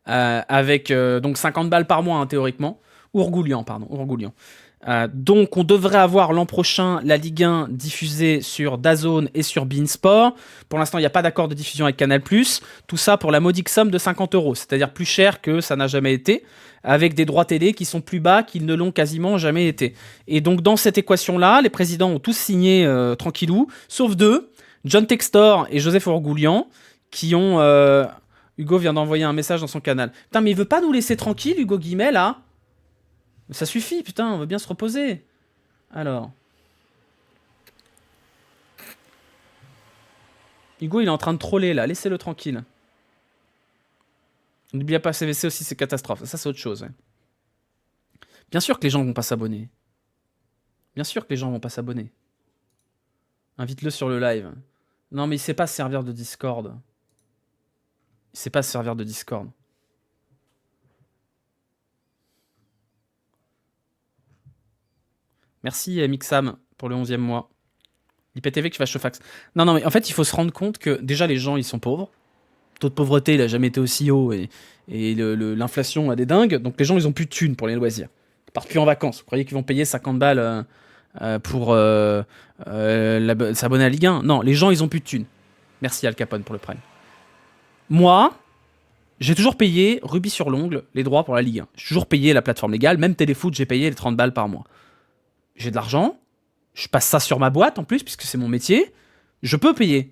avec donc 50 balles par mois hein, théoriquement. Ourgoulian. Donc on devrait avoir l'an prochain la Ligue 1 diffusée sur DAZN et sur beIN Sport. Pour l'instant il n'y a pas d'accord de diffusion avec Canal+. Tout ça pour la modique somme de 50 €, c'est-à-dire plus cher que ça n'a jamais été, avec des droits télé qui sont plus bas qu'ils ne l'ont quasiment jamais été. Et donc dans cette équation-là, les présidents ont tous signé tranquillou, sauf deux, John Textor et Joseph Ourgoulian, qui ont... Hugo vient d'envoyer un message dans son canal. Putain mais il veut pas nous laisser tranquille Hugo Guimet là ? Ça suffit, putain, on veut bien se reposer. Alors. Hugo, il est en train de troller, là. Laissez-le tranquille. N'oubliez pas CVC aussi, c'est catastrophe. Ça, c'est autre chose. Ouais. Bien sûr que les gens vont pas s'abonner. Invite-le sur le live. Non, mais il sait pas se servir de Discord. Merci Mixam pour le 11e mois. IPTV qui va Chofax. Non, mais en fait, il faut se rendre compte que déjà, les gens, ils sont pauvres. Le taux de pauvreté, il n'a jamais été aussi haut et l'inflation a des dingues. Donc, les gens, ils ont plus de thunes pour les loisirs. Ils partent plus en vacances. Vous croyez qu'ils vont payer 50 balles pour s'abonner à Ligue 1 ? Non, les gens, ils ont plus de thunes. Merci Al Capone pour le prime. Moi, j'ai toujours payé, rubis sur l'ongle, les droits pour la Ligue 1. J'ai toujours payé la plateforme légale. Même Téléfoot, j'ai payé les 30 balles par mois. J'ai de l'argent, je passe ça sur ma boîte en plus, puisque c'est mon métier, je peux payer.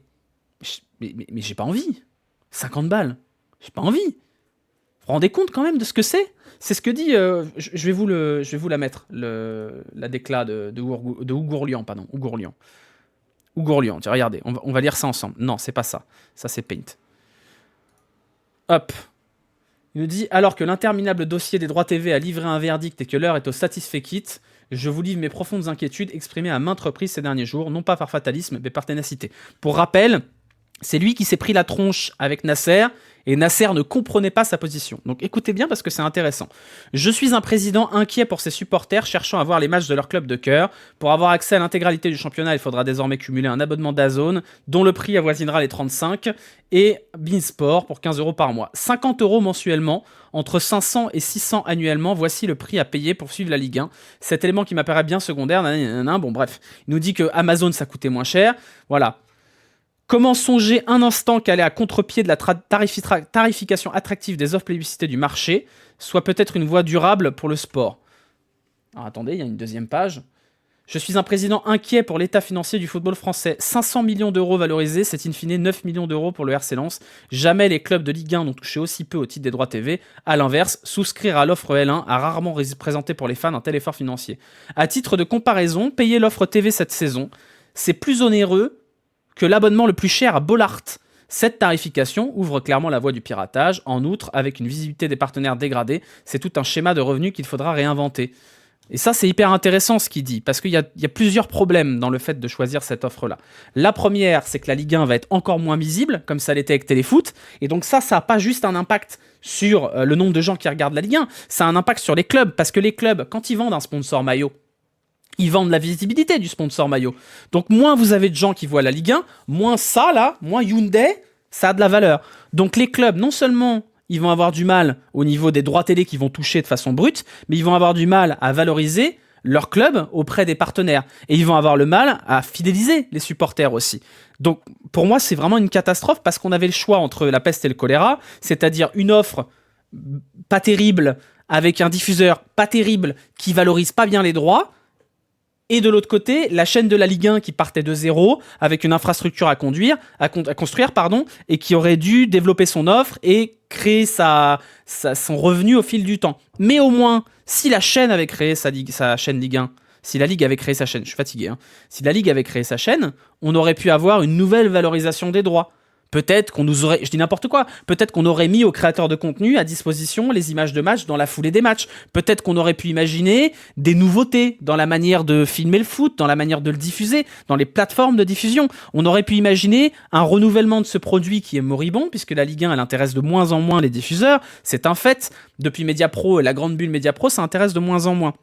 Mais j'ai pas envie. 50 balles, j'ai pas envie. Vous vous rendez compte quand même de ce que c'est ? C'est ce que dit, je vais vous la mettre, la décla de Ourgoulian, pardon, Ourgoulian, tiens, regardez, on va lire ça ensemble. Non, c'est pas ça, ça c'est Paint. Hop. Il nous dit, alors que l'interminable dossier des droits TV a livré un verdict et que l'heure est au satisfait quitte, je vous livre mes profondes inquiétudes exprimées à maintes reprises ces derniers jours, non pas par fatalisme, mais par ténacité. Pour rappel, c'est lui qui s'est pris la tronche avec Nasser, et Nasser ne comprenait pas sa position. Donc écoutez bien parce que c'est intéressant. Je suis un président inquiet pour ses supporters cherchant à voir les matchs de leur club de cœur. Pour avoir accès à l'intégralité du championnat, il faudra désormais cumuler un abonnement DAZN, dont le prix avoisinera les 35, et beIN Sport pour 15 € par mois. 50 € mensuellement, entre 500 et 600 annuellement, voici le prix à payer pour suivre la Ligue 1. Cet élément qui m'apparaît bien secondaire, bon bref. Il nous dit que Amazon ça coûtait moins cher, voilà. Comment songer un instant qu'aller à contre-pied de la tarification attractive des offres plébiscitées du marché soit peut-être une voie durable pour le sport ? Alors attendez, il y a une deuxième page. Je suis un président inquiet pour l'état financier du football français. 500 millions d'euros valorisés, c'est in fine 9 millions d'euros pour le RC Lens. Jamais les clubs de Ligue 1 n'ont touché aussi peu au titre des droits TV. À l'inverse, souscrire à l'offre L1 a rarement représenté pour les fans un tel effort financier. À titre de comparaison, payer l'offre TV cette saison, c'est plus onéreux que l'abonnement le plus cher à Bollard. Cette tarification ouvre clairement la voie du piratage. En outre, avec une visibilité des partenaires dégradée, c'est tout un schéma de revenus qu'il faudra réinventer. Et ça, c'est hyper intéressant ce qu'il dit, parce qu'il y a plusieurs problèmes dans le fait de choisir cette offre-là. La première, c'est que la Ligue 1 va être encore moins visible, comme ça l'était avec Téléfoot, et donc ça n'a pas juste un impact sur le nombre de gens qui regardent la Ligue 1, ça a un impact sur les clubs, parce que les clubs, quand ils vendent un sponsor maillot, ils vendent la visibilité du sponsor maillot. Donc moins vous avez de gens qui voient la Ligue 1, moins ça, là, moins Hyundai, ça a de la valeur. Donc les clubs, non seulement ils vont avoir du mal au niveau des droits télé qu'ils vont toucher de façon brute, mais ils vont avoir du mal à valoriser leur club auprès des partenaires. Et ils vont avoir le mal à fidéliser les supporters aussi. Donc pour moi, c'est vraiment une catastrophe parce qu'on avait le choix entre la peste et le choléra, c'est-à-dire une offre pas terrible avec un diffuseur pas terrible qui valorise pas bien les droits, et de l'autre côté, la chaîne de la Ligue 1 qui partait de zéro, avec une infrastructure à construire, et qui aurait dû développer son offre et créer son revenu au fil du temps. Mais au moins, si la chaîne avait créé sa chaîne Ligue 1, si la Ligue avait créé sa chaîne, je suis fatigué, hein, si la Ligue avait créé sa chaîne, on aurait pu avoir une nouvelle valorisation des droits. Peut-être qu'on nous aurait, je dis n'importe quoi, peut-être qu'on aurait mis aux créateurs de contenu à disposition les images de matchs dans la foulée des matchs. Peut-être qu'on aurait pu imaginer des nouveautés dans la manière de filmer le foot, dans la manière de le diffuser, dans les plateformes de diffusion. On aurait pu imaginer un renouvellement de ce produit qui est moribond, puisque la Ligue 1, elle intéresse de moins en moins les diffuseurs. C'est un fait. Depuis Mediapro et la grande bulle Mediapro, ça intéresse de moins en moins.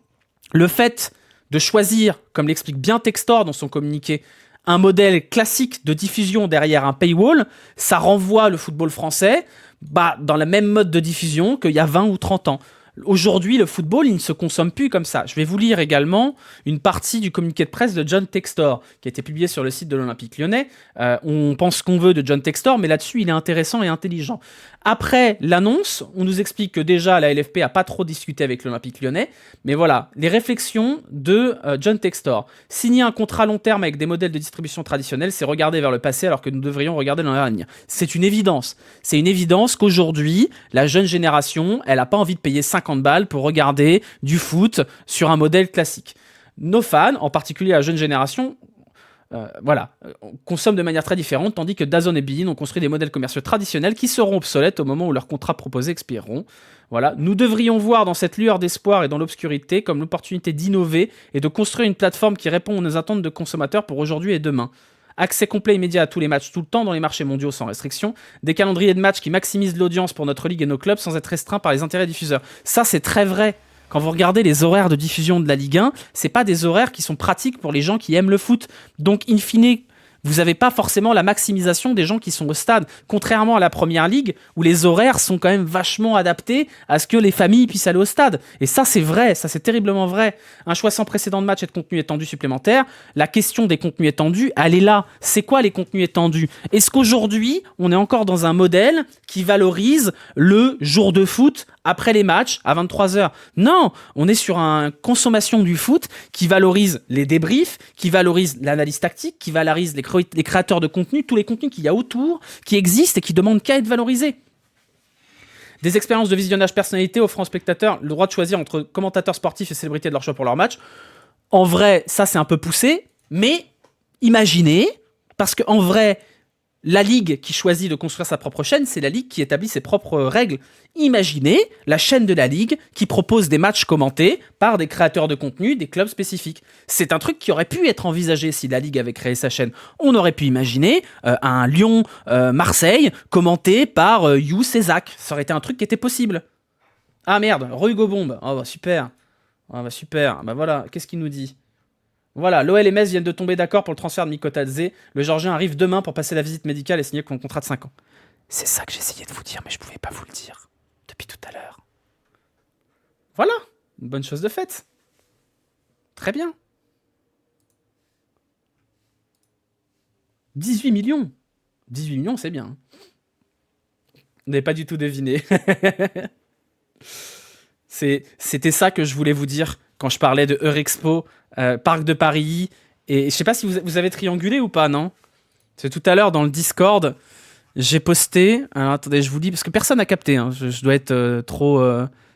Le fait de choisir, comme l'explique bien Textor dans son communiqué, un modèle classique de diffusion derrière un paywall, ça renvoie le football français dans la même mode de diffusion qu'il y a 20 ou 30 ans. Aujourd'hui, le football, il ne se consomme plus comme ça. Je vais vous lire également une partie du communiqué de presse de John Textor, qui a été publié sur le site de l'Olympique Lyonnais. On pense ce qu'on veut de John Textor, mais là-dessus, il est intéressant et intelligent. Après l'annonce, on nous explique que déjà, la LFP a pas trop discuté avec l'Olympique Lyonnais. Mais voilà, les réflexions de John Textor. Signer un contrat long terme avec des modèles de distribution traditionnels, c'est regarder vers le passé alors que nous devrions regarder dans l'avenir. C'est une évidence. C'est une évidence qu'aujourd'hui, la jeune génération, elle n'a pas envie de payer 50 balles pour regarder du foot sur un modèle classique. Nos fans, en particulier la jeune génération, consomment de manière très différente, tandis que DAZN et beIN ont construit des modèles commerciaux traditionnels qui seront obsolètes au moment où leurs contrats proposés expireront. Voilà. Nous devrions voir dans cette lueur d'espoir et dans l'obscurité comme l'opportunité d'innover et de construire une plateforme qui répond aux attentes de consommateurs pour aujourd'hui et demain. Accès complet immédiat à tous les matchs tout le temps dans les marchés mondiaux sans restriction, des calendriers de matchs qui maximisent l'audience pour notre ligue et nos clubs sans être restreints par les intérêts diffuseurs. Ça, c'est très vrai. Quand vous regardez les horaires de diffusion de la Ligue 1, c'est pas des horaires qui sont pratiques pour les gens qui aiment le foot. Donc, in fine, vous n'avez pas forcément la maximisation des gens qui sont au stade. Contrairement à la Première Ligue, où les horaires sont quand même vachement adaptés à ce que les familles puissent aller au stade. Et ça, c'est vrai, ça c'est terriblement vrai. Un choix sans précédent de match et de contenu étendu supplémentaire, la question des contenus étendus, elle est là. C'est quoi les contenus étendus? Est-ce qu'aujourd'hui, on est encore dans un modèle qui valorise le jour de foot après les matchs à 23h? Non, on est sur une consommation du foot qui valorise les débriefs, qui valorise l'analyse tactique, qui valorise les créateurs de contenu, tous les contenus qu'il y a autour, qui existent et qui demandent qu'à être valorisés. Des expériences de visionnage personnalité offrant aux spectateurs le droit de choisir entre commentateurs sportifs et célébrités de leur choix pour leur match. En vrai, ça c'est un peu poussé, mais imaginez, parce qu'en vrai, la Ligue qui choisit de construire sa propre chaîne, c'est la Ligue qui établit ses propres règles. Imaginez la chaîne de la Ligue qui propose des matchs commentés par des créateurs de contenu, des clubs spécifiques. C'est un truc qui aurait pu être envisagé si la Ligue avait créé sa chaîne. On aurait pu imaginer un Lyon-Marseille commenté par You Césac. Ça aurait été un truc qui était possible. Ah merde, Hugo Bombe. Oh bah super. Oh bah super. Bah voilà, qu'est-ce qu'il nous dit ? Voilà, l'OL et Metz viennent de tomber d'accord pour le transfert de Mikotadze. Le Georgien arrive demain pour passer la visite médicale et signer un contrat de 5 ans. C'est ça que j'essayais de vous dire, mais je pouvais pas vous le dire depuis tout à l'heure. Voilà, une bonne chose de faite. Très bien. 18 millions. 18 millions, c'est bien. Vous n'avez pas du tout deviné. C'était ça que je voulais vous dire quand je parlais de Eurexpo, Parc de Paris. Et je sais pas si vous avez triangulé ou pas, non? C'est tout à l'heure dans le Discord, j'ai posté. Alors attendez, je vous dis, parce que personne n'a capté. Hein, je dois être trop.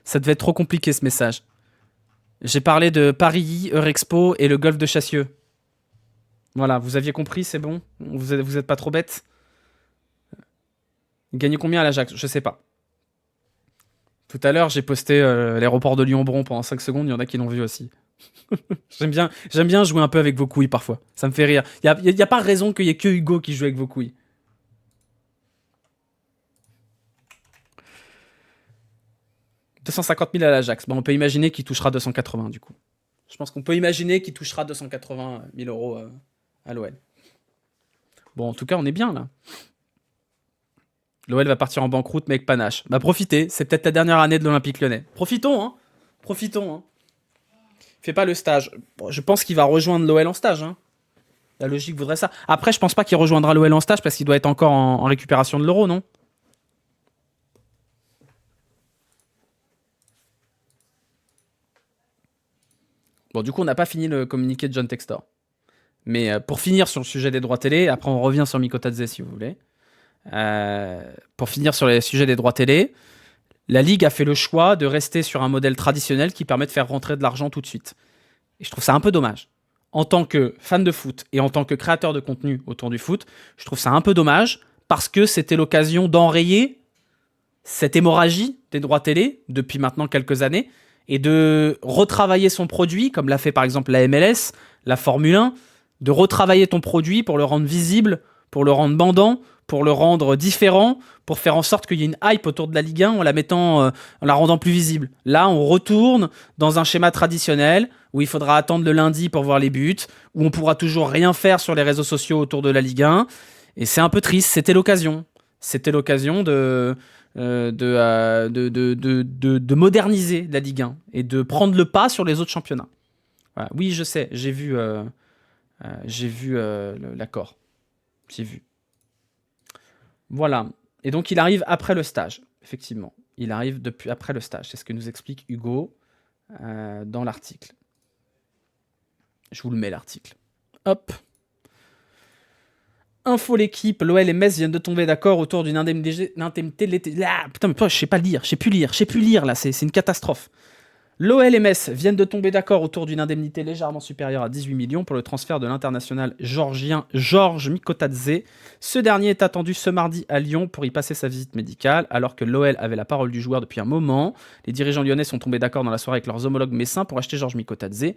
Ça devait être trop compliqué ce message. J'ai parlé de Paris, Eurexpo et le golfe de Chassieux. Voilà, vous aviez compris, c'est bon? Vous êtes pas trop bête? Gagnez combien à l'Ajax? Je sais pas. Tout à l'heure, j'ai posté l'aéroport de Lyon-Bron pendant 5 secondes, il y en a qui l'ont vu aussi. J'aime bien jouer un peu avec vos couilles parfois. Ça me fait rire. Il y a pas raison qu'il y ait que Hugo qui joue avec vos couilles. « 250 000 à l'Ajax. Bon, on peut imaginer qu'il touchera 280 du coup. Je pense qu'on peut imaginer qu'il touchera 280 000 euros à l'OL. Bon, en tout cas, on est bien là. L'OL va partir en banqueroute, mais avec panache. Bah profitez, c'est peut-être la dernière année de l'Olympique Lyonnais. Profitons, hein. Profitons, hein. Fais pas le stage. Bon, je pense qu'il va rejoindre l'OL en stage, hein. La logique voudrait ça. Après, je pense pas qu'il rejoindra l'OL en stage parce qu'il doit être encore en récupération de l'euro, non? Bon, du coup, on n'a pas fini le communiqué de John Textor. Mais pour finir sur le sujet des droits télé, après on revient sur Mikotadze si vous voulez. Pour finir sur les sujets des droits télé, la Ligue a fait le choix de rester sur un modèle traditionnel qui permet de faire rentrer de l'argent tout de suite. Et je trouve ça un peu dommage. En tant que fan de foot et en tant que créateur de contenu autour du foot, je trouve ça un peu dommage parce que c'était l'occasion d'enrayer cette hémorragie des droits télé depuis maintenant quelques années et de retravailler son produit, comme l'a fait par exemple la MLS, la Formule 1, de retravailler ton produit pour le rendre visible, pour le rendre bandant, pour le rendre différent, pour faire en sorte qu'il y ait une hype autour de la Ligue 1 en en la rendant plus visible. Là, on retourne dans un schéma traditionnel où il faudra attendre le lundi pour voir les buts, où on pourra toujours rien faire sur les réseaux sociaux autour de la Ligue 1. Et c'est un peu triste, c'était l'occasion. C'était l'occasion de moderniser la Ligue 1 et de prendre le pas sur les autres championnats. Voilà. Oui, je sais, j'ai vu l'accord. J'ai vu. Voilà. Et donc, il arrive après le stage, effectivement. Il arrive après le stage. C'est ce que nous explique Hugo dans l'article. Je vous le mets, l'article. Hop. Info l'équipe, l'OL et Metz viennent de tomber d'accord autour d'une indemnité de l'été. Ah, putain, mais je sais pas lire, je sais plus lire là, c'est une catastrophe. L'OL et Metz viennent de tomber d'accord autour d'une indemnité légèrement supérieure à 18 millions pour le transfert de l'international georgien Georges Mikotadze. Ce dernier est attendu ce mardi à Lyon pour y passer sa visite médicale, alors que l'OL avait la parole du joueur depuis un moment. Les dirigeants lyonnais sont tombés d'accord dans la soirée avec leurs homologues messins pour acheter Georges Mikotadze.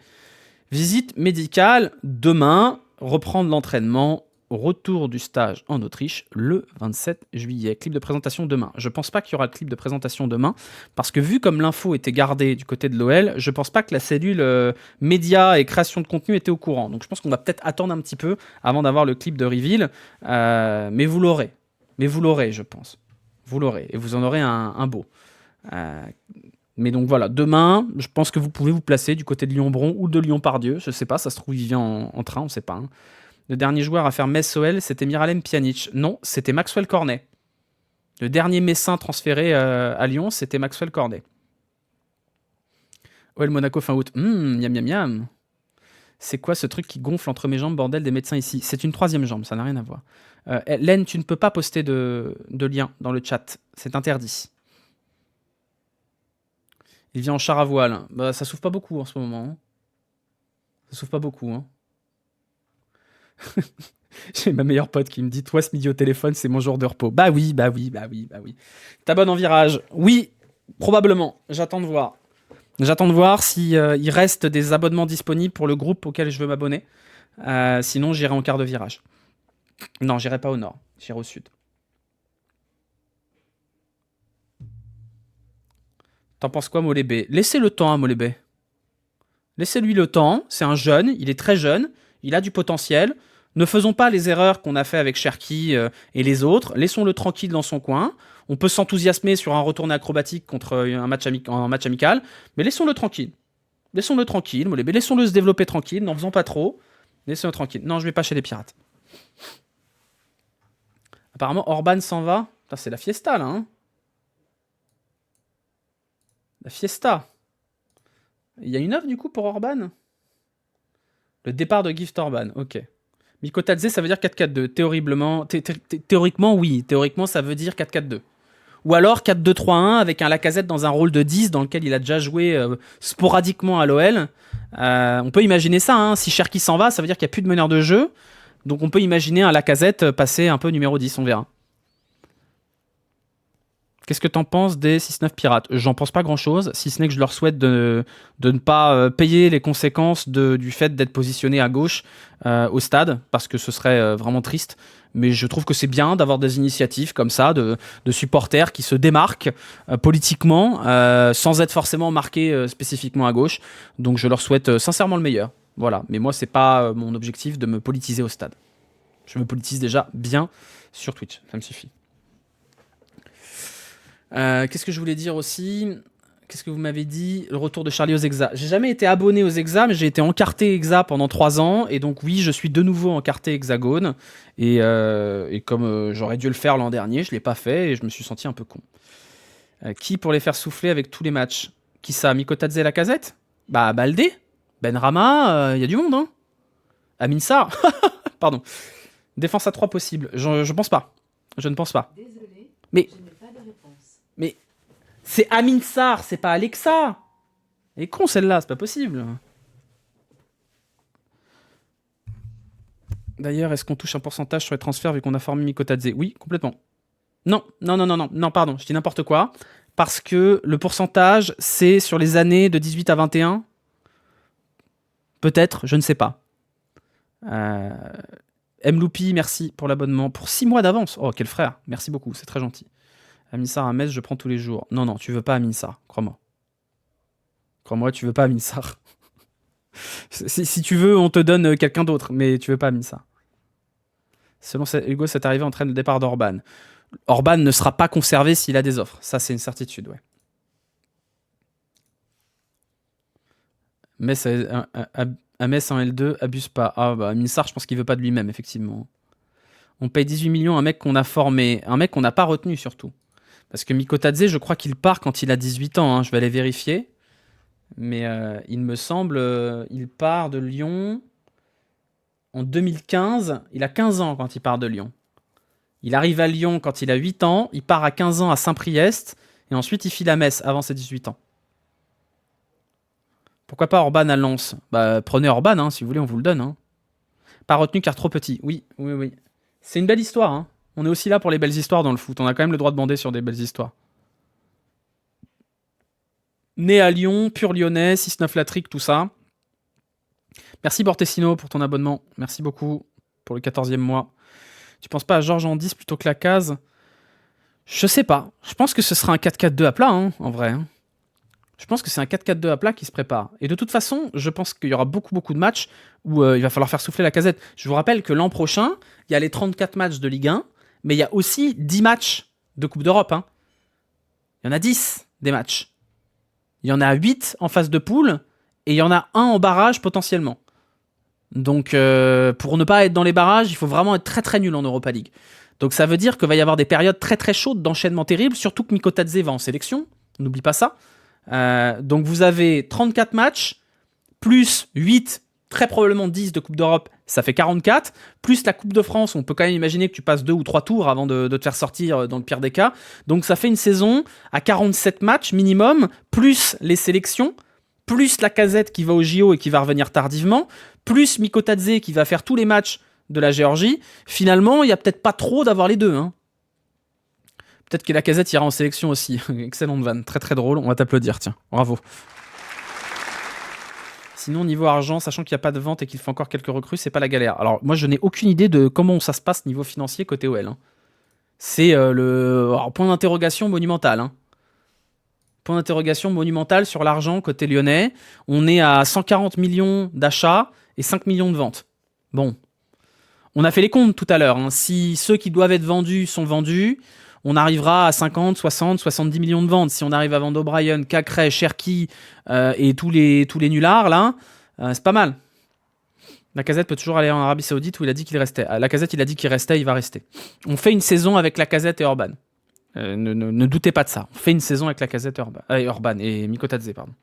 Visite médicale demain, reprendre l'entraînement. Retour du stage en Autriche le 27 juillet. Clip de présentation demain. Je pense pas qu'il y aura le clip de présentation demain parce que vu comme l'info était gardée du côté de l'OL, je pense pas que la cellule média et création de contenu était au courant. Donc je pense qu'on va peut-être attendre un petit peu avant d'avoir le clip de reveal. Mais vous l'aurez. Mais vous l'aurez, je pense. Vous l'aurez. Et vous en aurez un beau. Mais donc voilà, demain, je pense que vous pouvez vous placer du côté de Lyon-Bron ou de Lyon-Pardieu. Je sais pas, ça se trouve, il vient en train, on sait pas. Hein. Le dernier joueur à faire Metz-OL, c'était Miralem Pjanic. Non, c'était Maxwell Cornet. Le dernier Messin transféré à Lyon, c'était Maxwell Cornet. OL Monaco fin août. Miam miam miam. C'est quoi ce truc qui gonfle entre mes jambes, bordel des médecins ici? C'est une troisième jambe, ça n'a rien à voir. Len, tu ne peux pas poster de lien dans le chat. C'est interdit. Il vient en char à voile. Bah, ça souffre pas beaucoup en ce moment. Hein. Ça souffre pas beaucoup. Hein. J'ai ma meilleure pote qui me dit « Toi, ce midi au téléphone, c'est mon jour de repos. » Bah oui. T'abonnes en virage. Oui, probablement. J'attends de voir. J'attends de voir si il reste des abonnements disponibles pour le groupe auquel je veux m'abonner. Sinon, j'irai en quart de virage. Non, j'irai pas au nord. J'irai au sud. T'en penses quoi, Molébé? Laissez le temps à Molébé. Laissez-lui le temps. C'est un jeune. Il est très jeune. Il a du potentiel. Ne faisons pas les erreurs qu'on a fait avec Cherki et les autres. Laissons-le tranquille dans son coin. On peut s'enthousiasmer sur un retourné acrobatique contre un match amical, mais laissons-le tranquille. Laissons-le tranquille, Molébé. Laissons-le se développer tranquille. N'en faisons pas trop. Laissons-le tranquille. Non, je vais pas chez les pirates. Apparemment, Orban s'en va. Putain, c'est la fiesta, là. Hein. La Fiesta. Il y a une offre du coup pour Orban? Le départ de Gift Orban, ok. Mikotadze, ça veut dire 4-4-2. Théoriquement, oui. Théoriquement, ça veut dire 4-4-2. Ou alors 4-2-3-1 avec un Lacazette dans un rôle de 10 dans lequel il a déjà joué sporadiquement à l'OL. On peut imaginer ça. Hein. Si Cherki s'en va, ça veut dire qu'il n'y a plus de meneur de jeu. Donc on peut imaginer un Lacazette passer un peu numéro 10, on verra. Qu'est-ce que t'en penses des 6-9 Pirates? J'en pense pas grand-chose, si ce n'est que je leur souhaite de ne pas payer les conséquences du fait d'être positionné à gauche au stade, parce que ce serait vraiment triste. Mais je trouve que c'est bien d'avoir des initiatives comme ça, de supporters qui se démarquent politiquement, sans être forcément marqués spécifiquement à gauche. Donc je leur souhaite sincèrement le meilleur. Voilà, mais moi c'est pas mon objectif de me politiser au stade. Je me politise déjà bien sur Twitch, ça me suffit. Qu'est-ce que je voulais dire aussi? Qu'est-ce que vous m'avez dit? Le retour de Charlie aux Exa. J'ai jamais été abonné aux Exa, mais j'ai été encarté Exa pendant 3 ans. Et donc oui, je suis de nouveau encarté Hexagone. Et comme j'aurais dû le faire l'an dernier, je ne l'ai pas fait et je me suis senti un peu con. Qui pour les faire souffler avec tous les matchs? Qui ça? Mikotadze et Lacazette? Bah Baldé, Benrahma, il y a du monde, hein. Amin Sarr. Pardon. Défense à 3 possible. Je pense pas. Je ne pense pas. Désolé, Mais... je n'ai pas de réponse. Mais c'est Amin Sarr, c'est pas Alexa. Elle est con celle-là, c'est pas possible. D'ailleurs, est-ce qu'on touche un pourcentage sur les transferts vu qu'on a formé Mikotadze? Oui, complètement. Non, pardon, je dis n'importe quoi. Parce que le pourcentage, c'est sur les années de 18 à 21. Peut-être, je ne sais pas. Mloupi, merci pour l'abonnement. Pour 6 mois d'avance. Oh, quel frère. Merci beaucoup, c'est très gentil. Amin Sarr à Metz, je prends tous les jours. Non, tu veux pas Amin Sarr, crois-moi. Crois-moi, tu veux pas Amin Sarr. si tu veux, on te donne quelqu'un d'autre, mais tu veux pas Amin Sarr. Selon Hugo, cette arrivée entraîne le départ d'Orban. Orban ne sera pas conservé s'il a des offres. Ça, c'est une certitude, ouais. Metz à Metz en L2, abuse pas. Ah, bah, Amin Sarr, je pense qu'il veut pas de lui-même, effectivement. On paye 18 millions à un mec qu'on a formé, un mec qu'on n'a pas retenu, surtout. Parce que Mikotadze, je crois qu'il part quand il a 18 ans. Hein. Je vais aller vérifier. Mais il me semble, il part de Lyon en 2015. Il a 15 ans quand il part de Lyon. Il arrive à Lyon quand il a 8 ans. Il part à 15 ans à Saint-Priest. Et ensuite, il file à Metz avant ses 18 ans. Pourquoi pas Orban à Lens? Bah, prenez Orban, hein, si vous voulez, on vous le donne. Hein. Pas retenu car trop petit. Oui. C'est une belle histoire. Hein. On est aussi là pour les belles histoires dans le foot. On a quand même le droit de bander sur des belles histoires. Né à Lyon, pur lyonnais, 6-9 Latrique, tout ça. Merci Bortessino pour ton abonnement. Merci beaucoup pour le 14e mois. Tu penses pas à Georges en 10 plutôt que la case? Je sais pas. Je pense que ce sera un 4-4-2 à plat, hein, en vrai. Hein. Je pense que c'est un 4-4-2 à plat qui se prépare. Et de toute façon, je pense qu'il y aura beaucoup de matchs où il va falloir faire souffler Lacazette. Je vous rappelle que l'an prochain, il y a les 34 matchs de Ligue 1, mais il y a aussi 10 matchs de Coupe d'Europe. Hein. Il y en a 10 des matchs. Il y en a 8 en phase de poule, et il y en a 1 en barrage potentiellement. Donc, pour ne pas être dans les barrages, il faut vraiment être très nul en Europa League. Donc ça veut dire qu'il va y avoir des périodes très chaudes d'enchaînement terrible, surtout que Mikotadze va en sélection. N'oublie pas ça. Donc vous avez 34 matchs, plus 8, très probablement 10 de Coupe d'Europe, ça fait 44, plus la Coupe de France, on peut quand même imaginer que tu passes 2 ou 3 tours avant de te faire sortir dans le pire des cas. Donc ça fait une saison à 47 matchs minimum, plus les sélections, plus Lacazette qui va au JO et qui va revenir tardivement, plus Mikotadze qui va faire tous les matchs de la Géorgie. Finalement, il n'y a peut-être pas trop d'avoir les deux, hein. Peut-être que Lacazette ira en sélection aussi. Excellente vanne, très drôle. On va t'applaudir, tiens. Bravo. Sinon, niveau argent, sachant qu'il n'y a pas de vente et qu'il faut encore quelques recrues, c'est pas la galère. Alors, moi, je n'ai aucune idée de comment ça se passe niveau financier côté OL. Hein. C'est le point d'interrogation monumental. Hein. Point d'interrogation monumental sur l'argent côté lyonnais. On est à 140 millions d'achats et 5 millions de ventes. Bon. On a fait les comptes tout à l'heure. Hein. Si ceux qui doivent être vendus sont vendus, on arrivera à 50, 60, 70 millions de ventes. Si on arrive à vendre O'Brien, Cacré, Cherki et tous les nullards, là, c'est pas mal. Lacazette peut toujours aller en Arabie Saoudite où il a dit qu'il restait. Lacazette, il a dit qu'il restait, il va rester. On fait une saison avec Lacazette et Orban. Ne doutez pas de ça. On fait une saison avec Lacazette, Orban et Mikotadze, pardon.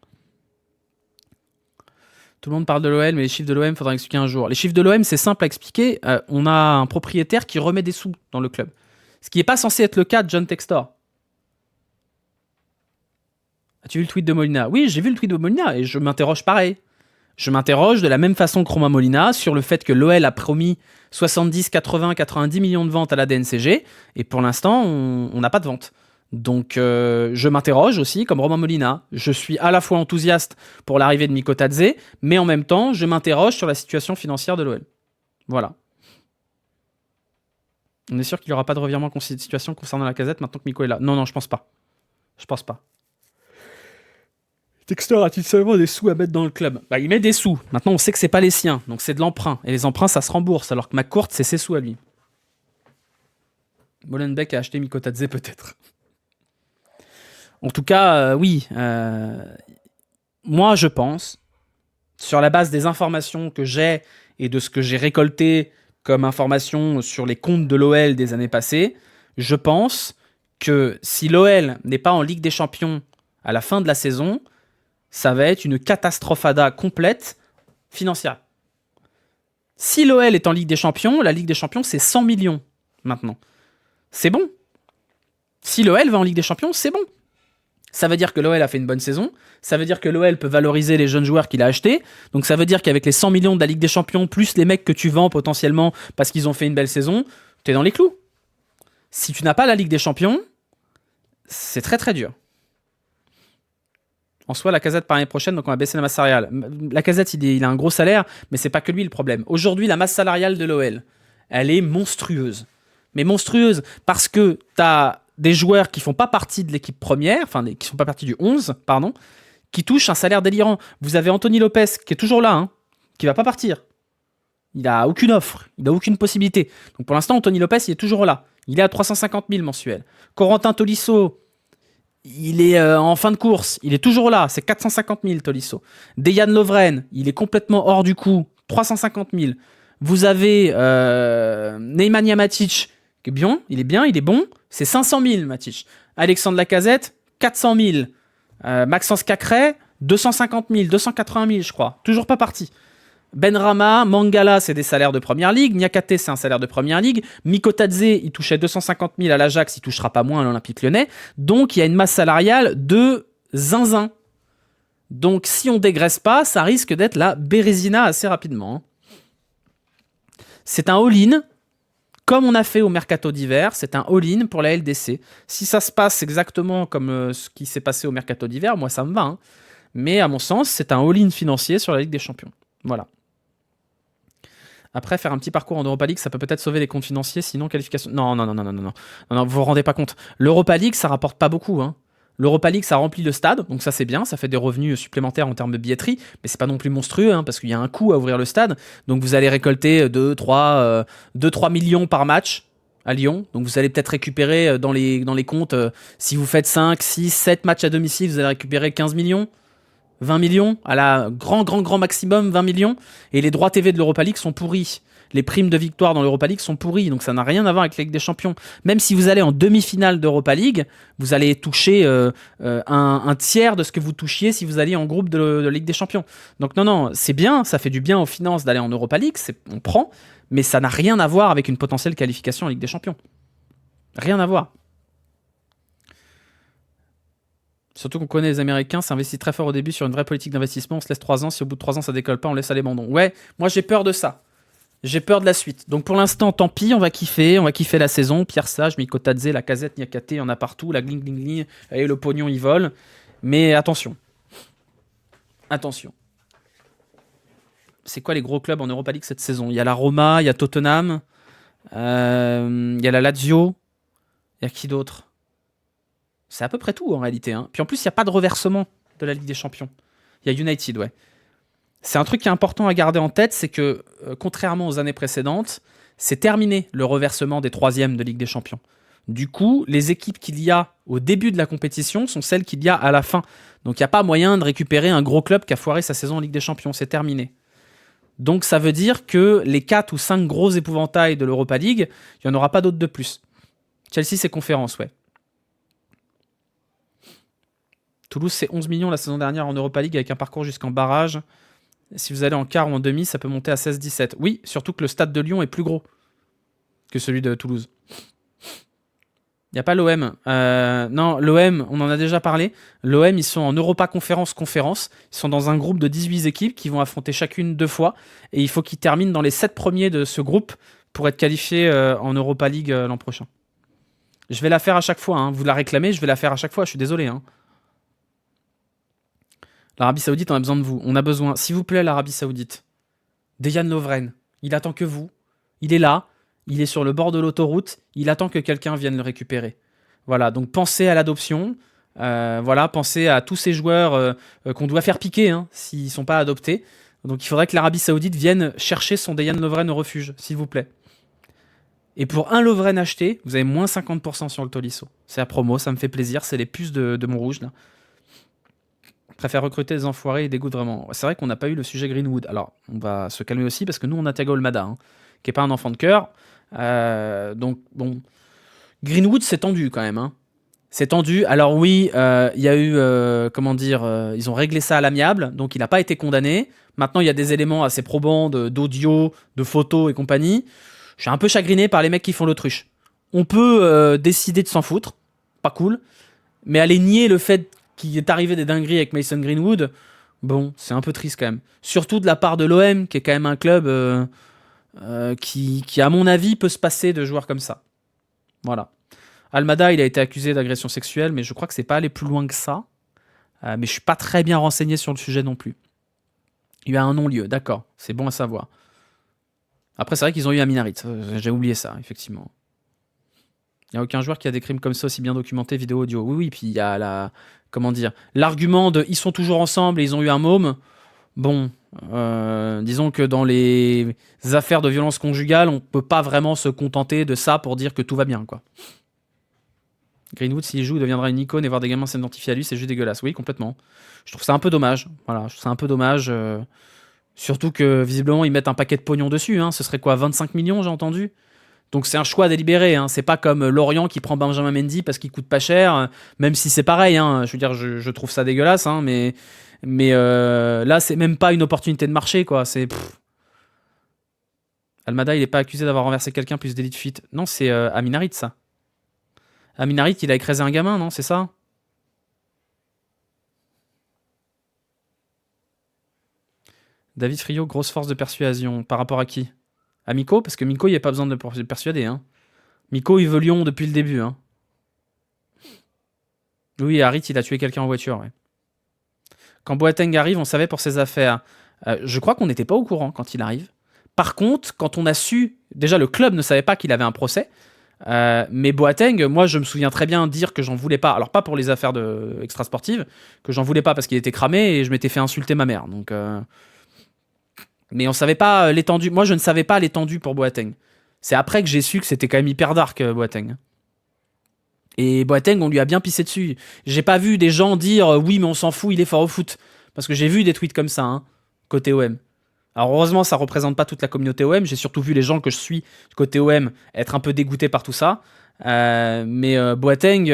Tout le monde parle de l'OL, mais les chiffres de l'OM, il faudra expliquer un jour. Les chiffres de l'OM, c'est simple à expliquer. On a un propriétaire qui remet des sous dans le club. Ce qui n'est pas censé être le cas de John Textor. As-tu vu le tweet de Molina? Oui, j'ai vu le tweet de Molina et je m'interroge pareil. Je m'interroge de la même façon que Romain Molina sur le fait que l'OL a promis 70, 80, 90 millions de ventes à la DNCG et pour l'instant, on n'a pas de vente. Donc, je m'interroge aussi comme Romain Molina. Je suis à la fois enthousiaste pour l'arrivée de Mikotadze, mais en même temps, je m'interroge sur la situation financière de l'OL. Voilà. On est sûr qu'il n'y aura pas de revirement de situation concernant Lacazette maintenant que Miko est là. Non, je pense pas. Je pense pas. Textor a-t-il seulement des sous à mettre dans le club? Bah, il met des sous. Maintenant, on sait que c'est pas les siens. Donc, c'est de l'emprunt. Et les emprunts, ça se rembourse. Alors que McCourt, c'est ses sous à lui. Molenbeek a acheté Mikotadze, peut-être. En tout cas, oui. Moi, je pense, sur la base des informations que j'ai et de ce que j'ai récolté comme information sur les comptes de l'OL des années passées, je pense que si l'OL n'est pas en Ligue des Champions à la fin de la saison, ça va être une catastrophada complète financière. Si l'OL est en Ligue des Champions, la Ligue des Champions, c'est 100 millions maintenant. C'est bon. Si l'OL va en Ligue des Champions, c'est bon. Ça veut dire que l'OL a fait une bonne saison. Ça veut dire que l'OL peut valoriser les jeunes joueurs qu'il a achetés. Donc ça veut dire qu'avec les 100 millions de la Ligue des Champions, plus les mecs que tu vends potentiellement parce qu'ils ont fait une belle saison, t'es dans les clous. Si tu n'as pas la Ligue des Champions, c'est très très dur. En soi, Lacazette par l'année prochaine, donc on va baisser la masse salariale. Lacazette, il a un gros salaire, mais c'est pas que lui le problème. Aujourd'hui, la masse salariale de l'OL, elle est monstrueuse. Mais monstrueuse parce que t'as des joueurs qui font pas partie de l'équipe première, enfin qui font pas partie du 11, pardon, qui touchent un salaire délirant. Vous avez Anthony Lopez qui est toujours là, qui va pas partir. Il a aucune offre, il a aucune possibilité. Donc pour l'instant, Anthony Lopez, il est toujours là. Il est à 350 000 mensuels. Corentin Tolisso, il est en fin de course, il est toujours là, c'est 450 000 Tolisso. Dejan Lovren, il est complètement hors du coup, 350 000. Vous avez Nemanja Matic, qui est bien, il est bon, c'est 500 000 Matic. Alexandre Lacazette, 400 000. Maxence Cacré, 250 000, 280 000 je crois, toujours pas parti. Benrahma, Mangala, c'est des salaires de première ligue. Niakate, c'est un salaire de première ligue. Mikotadze, il touchait 250 000 à l'Ajax, il touchera pas moins à l'Olympique Lyonnais. Donc, il y a une masse salariale de zinzin. Donc, si on dégraisse pas, ça risque d'être la Bérésina assez rapidement. C'est un all-in, comme on a fait au mercato d'hiver. C'est un all-in pour la LDC. Si ça se passe exactement comme ce qui s'est passé au mercato d'hiver, moi, ça me va. Mais à mon sens, c'est un all-in financier sur la Ligue des Champions. Voilà. Après, faire un petit parcours en Europa League, ça peut peut-être sauver les comptes financiers, sinon qualification... Non, vous vous rendez pas compte. L'Europa League, ça rapporte pas beaucoup. L'Europa League, ça remplit le stade, donc ça c'est bien, ça fait des revenus supplémentaires en termes de billetterie, mais c'est pas non plus monstrueux, parce qu'il y a un coût à ouvrir le stade, donc vous allez récolter 2-3 millions par match à Lyon, donc vous allez peut-être récupérer dans les comptes, si vous faites 5, 6, 7 matchs à domicile, vous allez récupérer 15 millions. 20 millions, à la grand maximum 20 millions, et les droits TV de l'Europa League sont pourris. Les primes de victoire dans l'Europa League sont pourries, donc ça n'a rien à voir avec la Ligue des Champions. Même si vous allez en demi-finale d'Europa League, vous allez toucher un tiers de ce que vous touchiez si vous alliez en groupe de Ligue des Champions. Donc non, c'est bien, ça fait du bien aux finances d'aller en Europa League, on prend, mais ça n'a rien à voir avec une potentielle qualification en Ligue des Champions. Rien à voir. Surtout qu'on connaît les Américains, ça investit très fort au début sur une vraie politique d'investissement, on se laisse 3 ans, si au bout de 3 ans ça décolle pas, on laisse à l'abandon. Ouais, moi j'ai peur de ça. J'ai peur de la suite. Donc pour l'instant, tant pis, on va kiffer la saison. Pierre Sage, Mikotadze, Lacazette, Niakate, il y en a partout, la gling, et le pognon il vole. Mais attention. Attention. C'est quoi les gros clubs en Europa League cette saison? Il y a la Roma, il y a Tottenham, il y a la Lazio, il y a qui d'autre? C'est à peu près tout en réalité. Puis en plus, il n'y a pas de reversement de la Ligue des Champions. Il y a United, ouais. C'est un truc qui est important à garder en tête, c'est que, contrairement aux années précédentes, c'est terminé le reversement des 3e de Ligue des Champions. Du coup, les équipes qu'il y a au début de la compétition sont celles qu'il y a à la fin. Donc il n'y a pas moyen de récupérer un gros club qui a foiré sa saison en Ligue des Champions, c'est terminé. Donc ça veut dire que les 4 ou 5 gros épouvantails de l'Europa League, il n'y en aura pas d'autres de plus. Chelsea, c'est conférence, ouais. Toulouse, c'est 11 millions la saison dernière en Europa League avec un parcours jusqu'en barrage. Si vous allez en quart ou en demi, ça peut monter à 16-17. Oui, surtout que le stade de Lyon est plus gros que celui de Toulouse. Il n'y a pas l'OM. Non, l'OM, on en a déjà parlé. L'OM, ils sont en Europa Conférence. Ils sont dans un groupe de 18 équipes qui vont affronter chacune 2 fois. Et il faut qu'ils terminent dans les 7 premiers de ce groupe pour être qualifiés en Europa League l'an prochain. Je vais la faire à chaque fois. Hein. Vous la réclamez, je vais la faire à chaque fois. Je suis désolé. Hein. L'Arabie Saoudite, on a besoin de vous. On a besoin, s'il vous plaît, l'Arabie Saoudite. Dejan Lovren, il attend que vous. Il est là. Il est sur le bord de l'autoroute. Il attend que quelqu'un vienne le récupérer. Voilà, donc pensez à l'adoption. Voilà, pensez à tous ces joueurs qu'on doit faire piquer hein, s'ils ne sont pas adoptés. Donc il faudrait que l'Arabie Saoudite vienne chercher son Dejan Lovren au refuge, s'il vous plaît. Et pour un Lovren acheté, vous avez moins 50% sur le Tolisso. C'est la promo, ça me fait plaisir. C'est les puces de mon rouge, là. Je préfère recruter des enfoirés et dégoûte vraiment. C'est vrai qu'on n'a pas eu le sujet Greenwood. Alors, on va se calmer aussi parce que nous, on a Thiago Almada, hein, qui n'est pas un enfant de cœur. Donc, bon. Greenwood, c'est tendu quand même. Hein. C'est tendu. Alors, oui, il y a eu. Comment dire ils ont réglé ça à l'amiable. Donc, il n'a pas été condamné. Maintenant, il y a des éléments assez probants d'audio, de photos et compagnie. Je suis un peu chagriné par les mecs qui font l'autruche. On peut décider de s'en foutre. Pas cool. Mais aller nier le fait qu'il est arrivé des dingueries avec Mason Greenwood, bon, c'est un peu triste quand même. Surtout de la part de l'OM, qui est quand même un club qui, à mon avis, peut se passer de joueurs comme ça. Voilà. Almada, il a été accusé d'agression sexuelle, mais je crois que c'est pas allé plus loin que ça. Mais je suis pas très bien renseigné sur le sujet non plus. Il y a un non-lieu, d'accord. C'est bon à savoir. Après, c'est vrai qu'ils ont eu un Minarit. J'ai oublié ça, effectivement. Il n'y a aucun joueur qui a des crimes comme ça aussi bien documentés, vidéo, audio. Oui, puis il y a l'argument de ils sont toujours ensemble et ils ont eu un môme. Bon, disons que dans les affaires de violence conjugale, on peut pas vraiment se contenter de ça pour dire que tout va bien, quoi. Greenwood, s'il joue, il deviendra une icône et voir des gamins s'identifier à lui, c'est juste dégueulasse. Oui, complètement. Je trouve ça un peu dommage. Voilà, je trouve ça un peu dommage. Surtout que visiblement, ils mettent un paquet de pognon dessus. Hein. Ce serait quoi, 25 millions, j'ai entendu? Donc c'est un choix délibéré, hein. C'est pas comme Lorient qui prend Benjamin Mendy parce qu'il coûte pas cher, même si c'est pareil, hein. Je veux dire, je trouve ça dégueulasse, hein, mais là c'est même pas une opportunité de marché, quoi. C'est Almada, il est pas accusé d'avoir renversé quelqu'un plus délit de fuite. Non, c'est Aminarit, ça. Aminarit, il a écrasé un gamin, non, c'est ça? David Friot, grosse force de persuasion. Par rapport à qui? À Miko? Parce que Miko, il n'y a pas besoin de le persuader. Hein. Miko, il veut Lyon depuis le début. Hein. Oui, Harit, il a tué quelqu'un en voiture. Ouais. Quand Boateng arrive, on savait pour ses affaires. Je crois qu'on n'était pas au courant quand il arrive. Par contre, quand on a su... Déjà, le club ne savait pas qu'il avait un procès. Mais Boateng, moi, je me souviens très bien dire que j'en voulais pas. Alors, pas pour les affaires extrasportives, que j'en voulais pas parce qu'il était cramé et je m'étais fait insulter ma mère. Donc... Mais on savait pas l'étendue. Moi, je ne savais pas l'étendue pour Boateng. C'est après que j'ai su que c'était quand même hyper dark, Boateng. Et Boateng, on lui a bien pissé dessus. J'ai pas vu des gens dire oui, mais on s'en fout, il est fort au foot. Parce que j'ai vu des tweets comme ça, hein, côté OM. Alors heureusement, ça représente pas toute la communauté OM. J'ai surtout vu les gens que je suis côté OM être un peu dégoûtés par tout ça. Mais Boateng,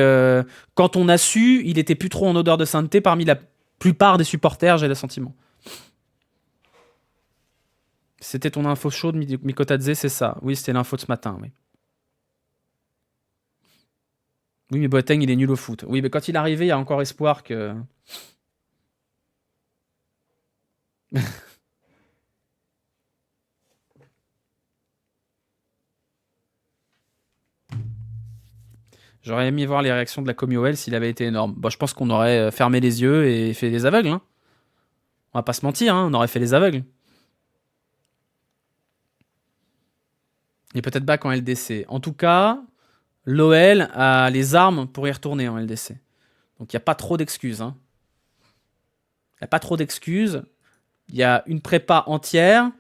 quand on a su, il était plus trop en odeur de sainteté parmi la plupart des supporters, j'ai le sentiment. C'était ton info chaude, Mikotadze, c'est ça. Oui, c'était l'info de ce matin, oui. Oui, mais Boateng, il est nul au foot. Oui, mais quand il est arrivé, il y a encore espoir que... J'aurais aimé voir les réactions de la commu OL s'il avait été énorme. Bon, je pense qu'on aurait fermé les yeux et fait les aveugles. Hein. On va pas se mentir, hein, on aurait fait les aveugles. Et peut-être back en LDC. En tout cas, l'OL a les armes pour y retourner en LDC. Donc il n'y a pas trop d'excuses. Hein. Il n'y a pas trop d'excuses. Il y a une prépa entière.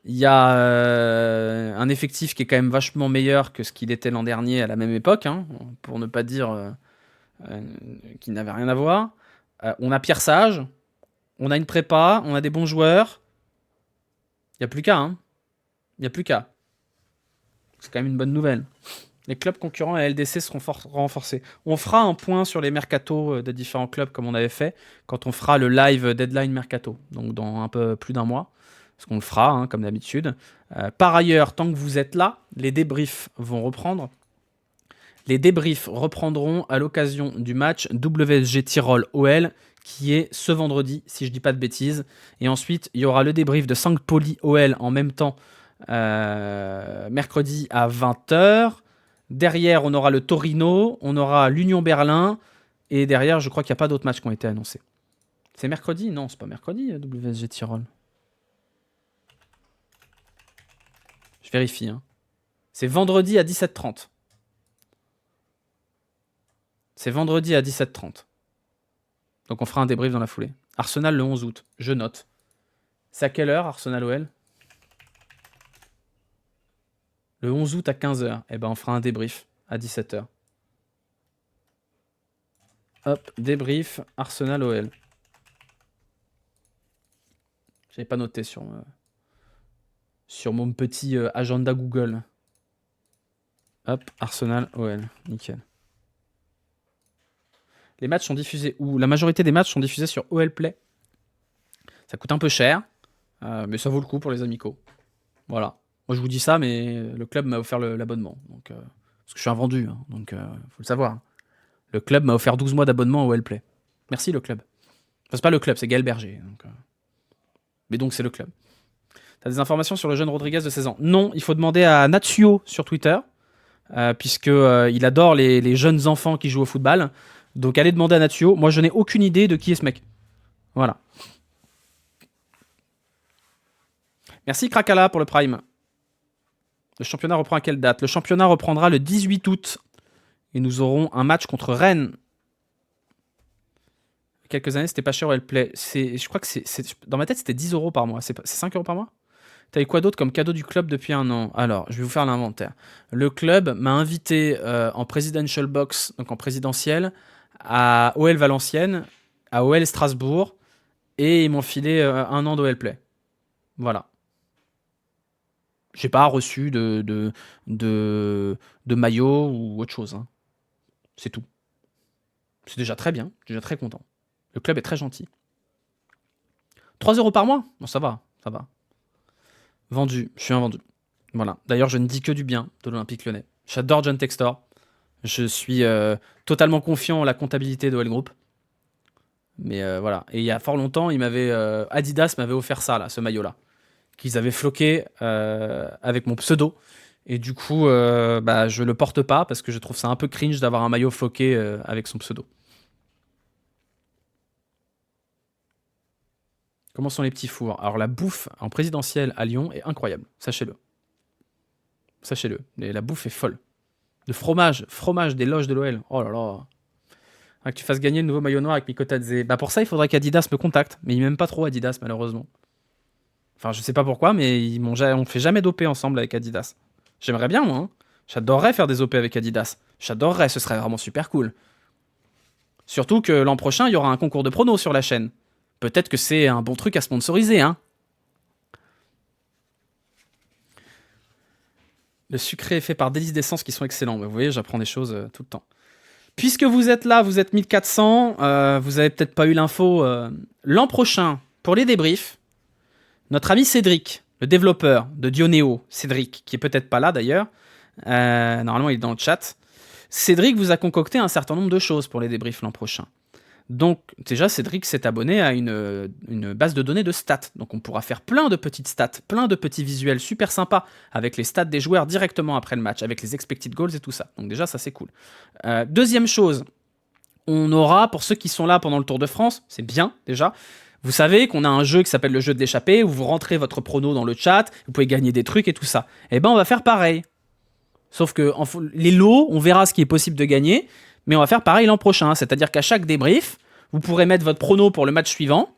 Il y a un effectif qui est quand même vachement meilleur que ce qu'il était l'an dernier à la même époque, hein, pour ne pas dire qu'il n'avait rien à voir. On a Pierre Sage. On a une prépa. On a des bons joueurs. Il n'y a plus qu'à. Hein. Il n'y a plus qu'à. C'est quand même une bonne nouvelle. Les clubs concurrents à LDC seront renforcés. On fera un point sur les mercatos des différents clubs comme on avait fait quand on fera le live deadline mercato, donc dans un peu plus d'un mois, parce qu'on le fera hein, comme d'habitude. Par ailleurs, tant que vous êtes là, les débriefs vont reprendre. Les débriefs reprendront à l'occasion du match WSG Tirol OL qui est ce vendredi, si je dis pas de bêtises. Et ensuite, il y aura le débrief de St. Pauli OL en même temps, mercredi à 20h. Derrière, on aura le Torino, on aura l'Union Berlin. Et derrière, je crois qu'il n'y a pas d'autres matchs qui ont été annoncés. C'est mercredi? Non, c'est pas mercredi, WSG Tirol. Je vérifie. Hein. C'est vendredi à 17h30. C'est vendredi à 17h30. Donc on fera un débrief dans la foulée. Arsenal le 11 août. Je note. C'est à quelle heure, Arsenal OL? Le 11 août à 15h. Eh ben on fera un débrief à 17h. Hop, débrief Arsenal OL. J'avais pas noté sur mon petit agenda Google. Hop, Arsenal OL. Nickel. Les matchs sont diffusés où? La majorité des matchs sont diffusés sur OL Play. Ça coûte un peu cher, mais ça vaut le coup pour les amicaux. Voilà. Moi, je vous dis ça, mais le club m'a offert l'abonnement. Donc, parce que je suis un vendu, hein, donc faut le savoir. Le club m'a offert 12 mois d'abonnement à OL Play. Merci, le club. Enfin, c'est pas le club, c'est Gaël Berger. Donc, mais donc, c'est le club. T'as des informations sur le jeune Rodriguez de 16 ans? Non, il faut demander à Natsuo sur Twitter, puisqu'il adore les jeunes enfants qui jouent au football. Donc allez demander à Natsuo. Moi je n'ai aucune idée de qui est ce mec. Voilà. Merci Krakala pour le Prime. Le championnat reprend à quelle date? Le championnat reprendra le 18 août. Et nous aurons un match contre Rennes. Quelques années c'était pas cher au Play. Je crois que dans ma tête c'était 10 € par mois. C'est 5 € par mois? T'as eu quoi d'autre comme cadeau du club depuis un an? Alors, je vais vous faire l'inventaire. Le club m'a invité en Presidential Box, donc en présidentiel, à OL Valenciennes, à OL Strasbourg, et ils m'ont filé 1 an d'OL Play. Voilà. J'ai pas reçu de maillot ou autre chose. Hein. C'est tout. C'est déjà très bien, déjà très content. Le club est très gentil. 3 € par mois? Bon, ça va, ça va. Vendu, je suis un vendu. Voilà. D'ailleurs, je ne dis que du bien de l'Olympique Lyonnais. J'adore John Textor. Je suis totalement confiant en la comptabilité de OL Group. Mais voilà. Et il y a fort longtemps, Adidas m'avait offert ça, là, ce maillot-là. Qu'ils avaient floqué avec mon pseudo. Et du coup, je le porte pas parce que je trouve ça un peu cringe d'avoir un maillot floqué avec son pseudo. Comment sont les petits fours? Alors la bouffe en présidentielle à Lyon est incroyable, sachez-le. Sachez-le, la bouffe est folle. De fromage, des loges de l'OL. Oh là là. Que tu fasses gagner le nouveau maillot noir avec Mikotadze. Bah pour ça, il faudrait qu'Adidas me contacte. Mais ils m'aiment pas trop Adidas, malheureusement. Enfin, je sais pas pourquoi, mais on fait jamais d'OP ensemble avec Adidas. J'aimerais bien, moi. Hein. J'adorerais faire des OP avec Adidas. J'adorerais, ce serait vraiment super cool. Surtout que l'an prochain, il y aura un concours de pronos sur la chaîne. Peut-être que c'est un bon truc à sponsoriser, hein. Le sucré est fait par Délices d'Essence qui sont excellents. Vous voyez, j'apprends des choses tout le temps. Puisque vous êtes là, vous êtes 1400, vous avez peut-être pas eu l'info. L'an prochain, pour les débriefs, notre ami Cédric, le développeur de Dioneo, Cédric, qui est peut-être pas là d'ailleurs, normalement il est dans le chat, Cédric vous a concocté un certain nombre de choses pour les débriefs l'an prochain. Donc déjà, Cédric s'est abonné à une base de données de stats. Donc on pourra faire plein de petites stats, plein de petits visuels super sympas avec les stats des joueurs directement après le match, avec les expected goals et tout ça. Donc déjà, ça c'est cool. Deuxième chose, on aura, pour ceux qui sont là pendant le Tour de France, c'est bien déjà, vous savez qu'on a un jeu qui s'appelle le jeu de l'échappée, où vous rentrez votre prono dans le chat, vous pouvez gagner des trucs et tout ça. Et ben on va faire pareil. Sauf que les lots, on verra ce qui est possible de gagner, mais on va faire pareil l'an prochain. C'est-à-dire qu'à chaque débrief, vous pourrez mettre votre prono pour le match suivant.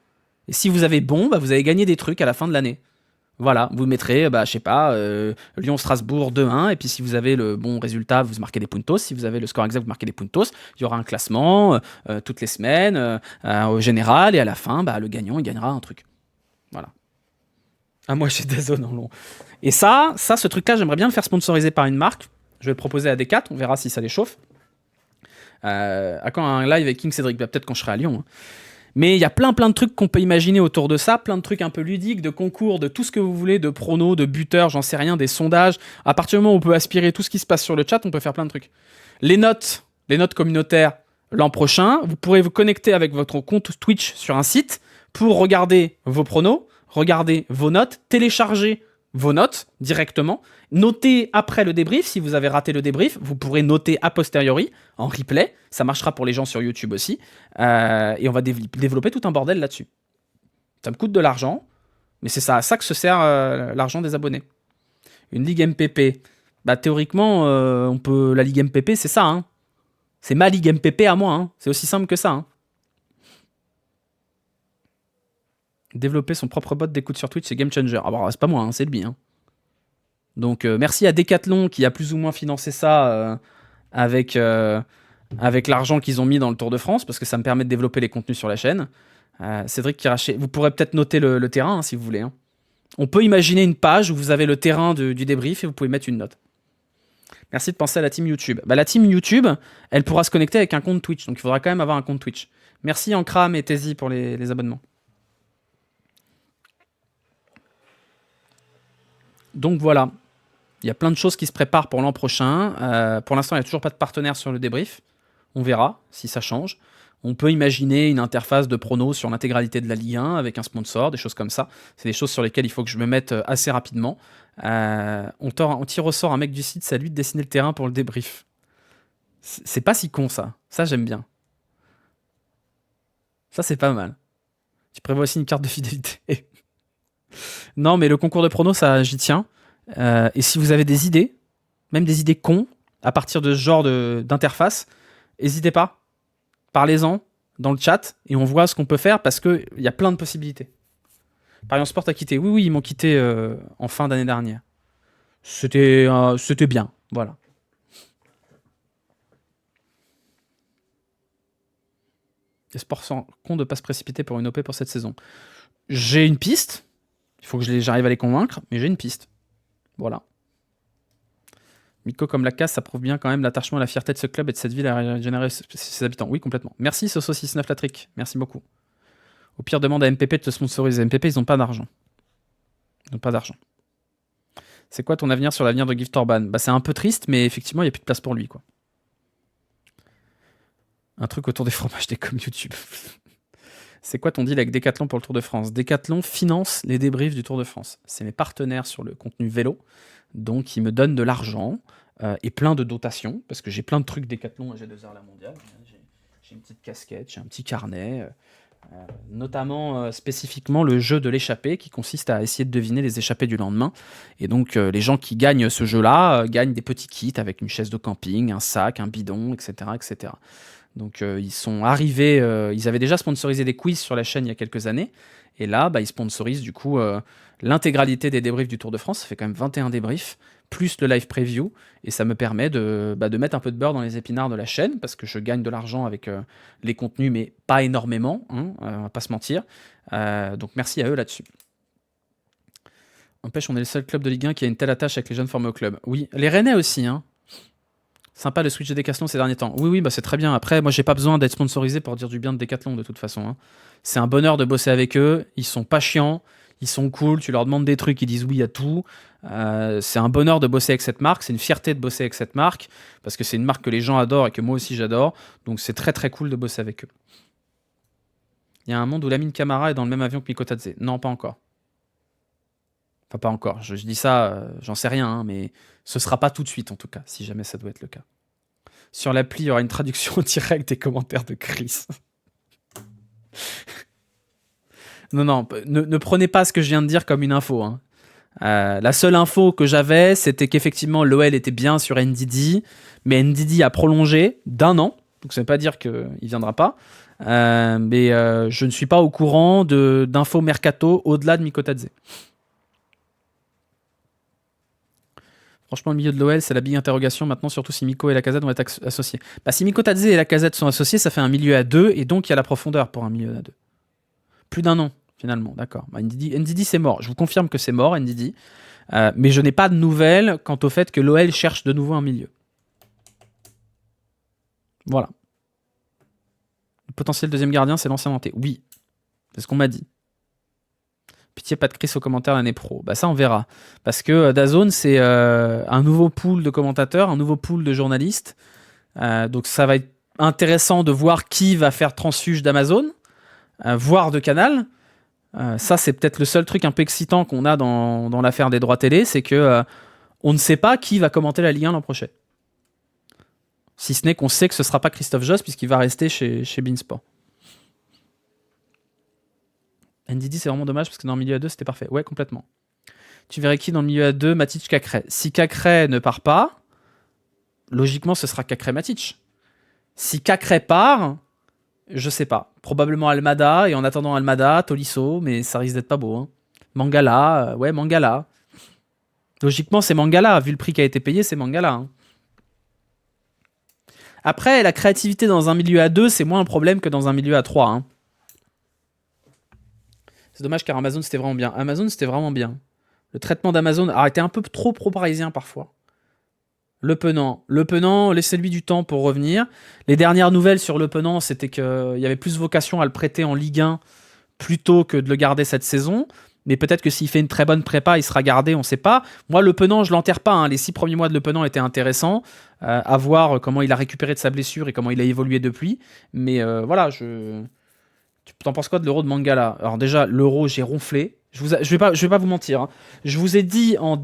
Et si vous avez bon, vous allez gagner des trucs à la fin de l'année. Voilà, vous mettrez, je sais pas, Lyon-Strasbourg 2-1. Et puis si vous avez le bon résultat, vous marquez des puntos. Si vous avez le score exact, vous marquez des puntos. Il y aura un classement toutes les semaines, au général. Et à la fin, le gagnant, il gagnera un truc. Voilà. Ah, moi, j'ai des zones en long. Et ça, ce truc-là, j'aimerais bien le faire sponsoriser par une marque. Je vais le proposer à Decat, on verra si ça les chauffe. À quand un live avec King Cédric? Bah, peut-être quand je serai à Lyon. Hein. Mais il y a plein de trucs qu'on peut imaginer autour de ça, plein de trucs un peu ludiques, de concours, de tout ce que vous voulez, de pronos, de buteurs, j'en sais rien, des sondages. À partir du moment où on peut aspirer tout ce qui se passe sur le chat, on peut faire plein de trucs. Les notes communautaires l'an prochain, vous pourrez vous connecter avec votre compte Twitch sur un site pour regarder vos pronos, regarder vos notes, télécharger vos notes directement, noter après le débrief. Si vous avez raté le débrief, vous pourrez noter a posteriori en replay. Ça marchera pour les gens sur YouTube aussi. Et on va développer tout un bordel là-dessus. Ça me coûte de l'argent, mais c'est ça à ça que se sert l'argent des abonnés. Une ligue MPP. Bah, théoriquement, on peut. La ligue MPP, c'est ça. Hein. C'est ma ligue MPP à moi. Hein. C'est aussi simple que ça. Hein. Développer son propre bot d'écoute sur Twitch, c'est game changer. Ah bah, c'est pas moi, hein, c'est lui. Hein. Donc merci à Decathlon qui a plus ou moins financé ça avec l'argent qu'ils ont mis dans le Tour de France, parce que ça me permet de développer les contenus sur la chaîne. Cédric Kiraché, vous pourrez peut-être noter le terrain hein, si vous voulez. Hein. On peut imaginer une page où vous avez le terrain du débrief et vous pouvez mettre une note. Merci de penser à la team YouTube. Bah, la team YouTube, elle pourra se connecter avec un compte Twitch, donc il faudra quand même avoir un compte Twitch. Merci Ankram et Tezi pour les abonnements. Donc voilà, il y a plein de choses qui se préparent pour l'an prochain. Pour l'instant, il n'y a toujours pas de partenaire sur le débrief. On verra si ça change. On peut imaginer une interface de pronos sur l'intégralité de la Ligue 1 avec un sponsor, des choses comme ça. C'est des choses sur lesquelles il faut que je me mette assez rapidement. On tire au sort un mec du site, c'est à lui de dessiner le terrain pour le débrief. C'est pas si con ça. Ça, j'aime bien. Ça, c'est pas mal. Tu prévois aussi une carte de fidélité. Non, mais le concours de pronos, ça, j'y tiens. Et si vous avez des idées, même des idées cons, à partir de ce genre d'interface, n'hésitez pas. Parlez-en dans le chat et on voit ce qu'on peut faire parce qu'il y a plein de possibilités. Parion Sport a quitté. Oui, ils m'ont quitté en fin d'année dernière. C'était bien, voilà. Les sports sont cons de ne pas se précipiter pour une OP pour cette saison. J'ai une piste. Il faut que j'arrive à les convaincre, mais j'ai une piste. Voilà. Miko comme la casse, ça prouve bien quand même l'attachement et la fierté de ce club et de cette ville à régénérer ses habitants. Oui, complètement. Merci Soso69 Latrick. Merci beaucoup. Au pire, demande à MPP de te sponsoriser. MPP, ils n'ont pas d'argent. Ils n'ont pas d'argent. C'est quoi ton avenir sur l'avenir de Gift Orban? Bah, c'est un peu triste, mais effectivement, il n'y a plus de place pour lui, quoi. Un truc autour des fromages des com YouTube. C'est quoi ton deal avec Decathlon pour le Tour de France? Decathlon finance les débriefs du Tour de France. C'est mes partenaires sur le contenu vélo. Donc, ils me donnent de l'argent et plein de dotations, parce que j'ai plein de trucs Decathlon et G2R La Mondiale. J'ai une petite casquette, j'ai un petit carnet, notamment spécifiquement le jeu de l'échappée, qui consiste à essayer de deviner les échappées du lendemain. Et donc, les gens qui gagnent ce jeu-là gagnent des petits kits avec une chaise de camping, un sac, un bidon, etc. etc. Donc, ils sont arrivés, ils avaient déjà sponsorisé des quiz sur la chaîne il y a quelques années. Et là, ils sponsorisent du coup l'intégralité des débriefs du Tour de France. Ça fait quand même 21 débriefs, plus le live preview. Et ça me permet de mettre un peu de beurre dans les épinards de la chaîne, parce que je gagne de l'argent avec les contenus, mais pas énormément, hein, on va pas se mentir. Donc merci à eux là-dessus. N'empêche, on est le seul club de Ligue 1 qui a une telle attache avec les jeunes formés au club. Oui, les Rennais aussi, hein. Sympa le switch de Decathlon ces derniers temps. Oui, c'est très bien. Après, moi, j'ai pas besoin d'être sponsorisé pour dire du bien de Decathlon, de toute façon. Hein. C'est un bonheur de bosser avec eux. Ils sont pas chiants. Ils sont cool. Tu leur demandes des trucs, ils disent oui à tout. C'est un bonheur de bosser avec cette marque. C'est une fierté de bosser avec cette marque. Parce que c'est une marque que les gens adorent et que moi aussi j'adore. Donc, c'est très, très cool de bosser avec eux. Il y a un monde où Lamine Camara est dans le même avion que Mikotadze. Non, pas encore. Enfin, pas encore. Je dis ça, j'en sais rien, hein, mais ce sera pas tout de suite, en tout cas, si jamais ça doit être le cas. Sur l'appli, il y aura une traduction directe des commentaires de Chris. Non, ne prenez pas ce que je viens de dire comme une info. Hein. La seule info que j'avais, c'était qu'effectivement, l'OL était bien sur NDD, mais NDD a prolongé d'1 an, donc ça ne veut pas dire qu'il ne viendra pas. Mais je ne suis pas au courant d'infos mercato au-delà de Mikotadze. Franchement, le milieu de l'OL, c'est la big interrogation maintenant, surtout si Miko et Lacazette vont être associés. Si Mikotadze et Lacazette sont associés, ça fait un milieu à 2, et donc il y a la profondeur pour un milieu à 2. Plus d'1 an, finalement. D'accord. Bah, Ndidi, c'est mort. Je vous confirme que c'est mort, Ndidi. Mais je n'ai pas de nouvelles quant au fait que l'OL cherche de nouveau un milieu. Voilà. Le potentiel deuxième gardien, c'est l'ancien Nantais. Oui, c'est ce qu'on m'a dit. Pitié, pas de Chris aux commentaires l'année pro. Bah ça, on verra. Parce que DAZN, c'est un nouveau pool de commentateurs, un nouveau pool de journalistes. Donc ça va être intéressant de voir qui va faire transfuge d'Amazon, voire de Canal. Ça, c'est peut-être le seul truc un peu excitant qu'on a dans l'affaire des droits télé, c'est que on ne sait pas qui va commenter la Ligue 1 l'an prochain. Si ce n'est qu'on sait que ce ne sera pas Christophe Josse, puisqu'il va rester chez Beansport. Ndidi, c'est vraiment dommage, parce que dans le milieu A2, c'était parfait. Ouais, complètement. Tu verrais qui dans le milieu A2? Matic, Cacré. Si Cacré ne part pas, logiquement, ce sera Cacré-Matic. Si Cacré part, je sais pas. Probablement Almada, et en attendant Almada, Tolisso, mais ça risque d'être pas beau. Hein. Mangala, ouais, Mangala. Logiquement, c'est Mangala. Vu le prix qui a été payé, c'est Mangala. Hein. Après, la créativité dans un milieu A2, c'est moins un problème que dans un milieu A3. Hein. C'est dommage car Amazon, c'était vraiment bien. Amazon, c'était vraiment bien. Le traitement d'Amazon a été un peu trop pro-parisien parfois. Le Penant, laissez-lui du temps pour revenir. Les dernières nouvelles sur Le Penant, c'était qu'il y avait plus vocation à le prêter en Ligue 1 plutôt que de le garder cette saison. Mais peut-être que s'il fait une très bonne prépa, il sera gardé, on ne sait pas. Moi, Le Penant, je l'enterre pas. Hein. Les 6 premiers mois de Le Penant étaient intéressants. À voir comment il a récupéré de sa blessure et comment il a évolué depuis. Mais voilà, tu t'en penses quoi de l'Euro de Mangala? Alors déjà, l'Euro, j'ai ronflé. Je vais pas vous mentir. Hein. Je vous ai dit en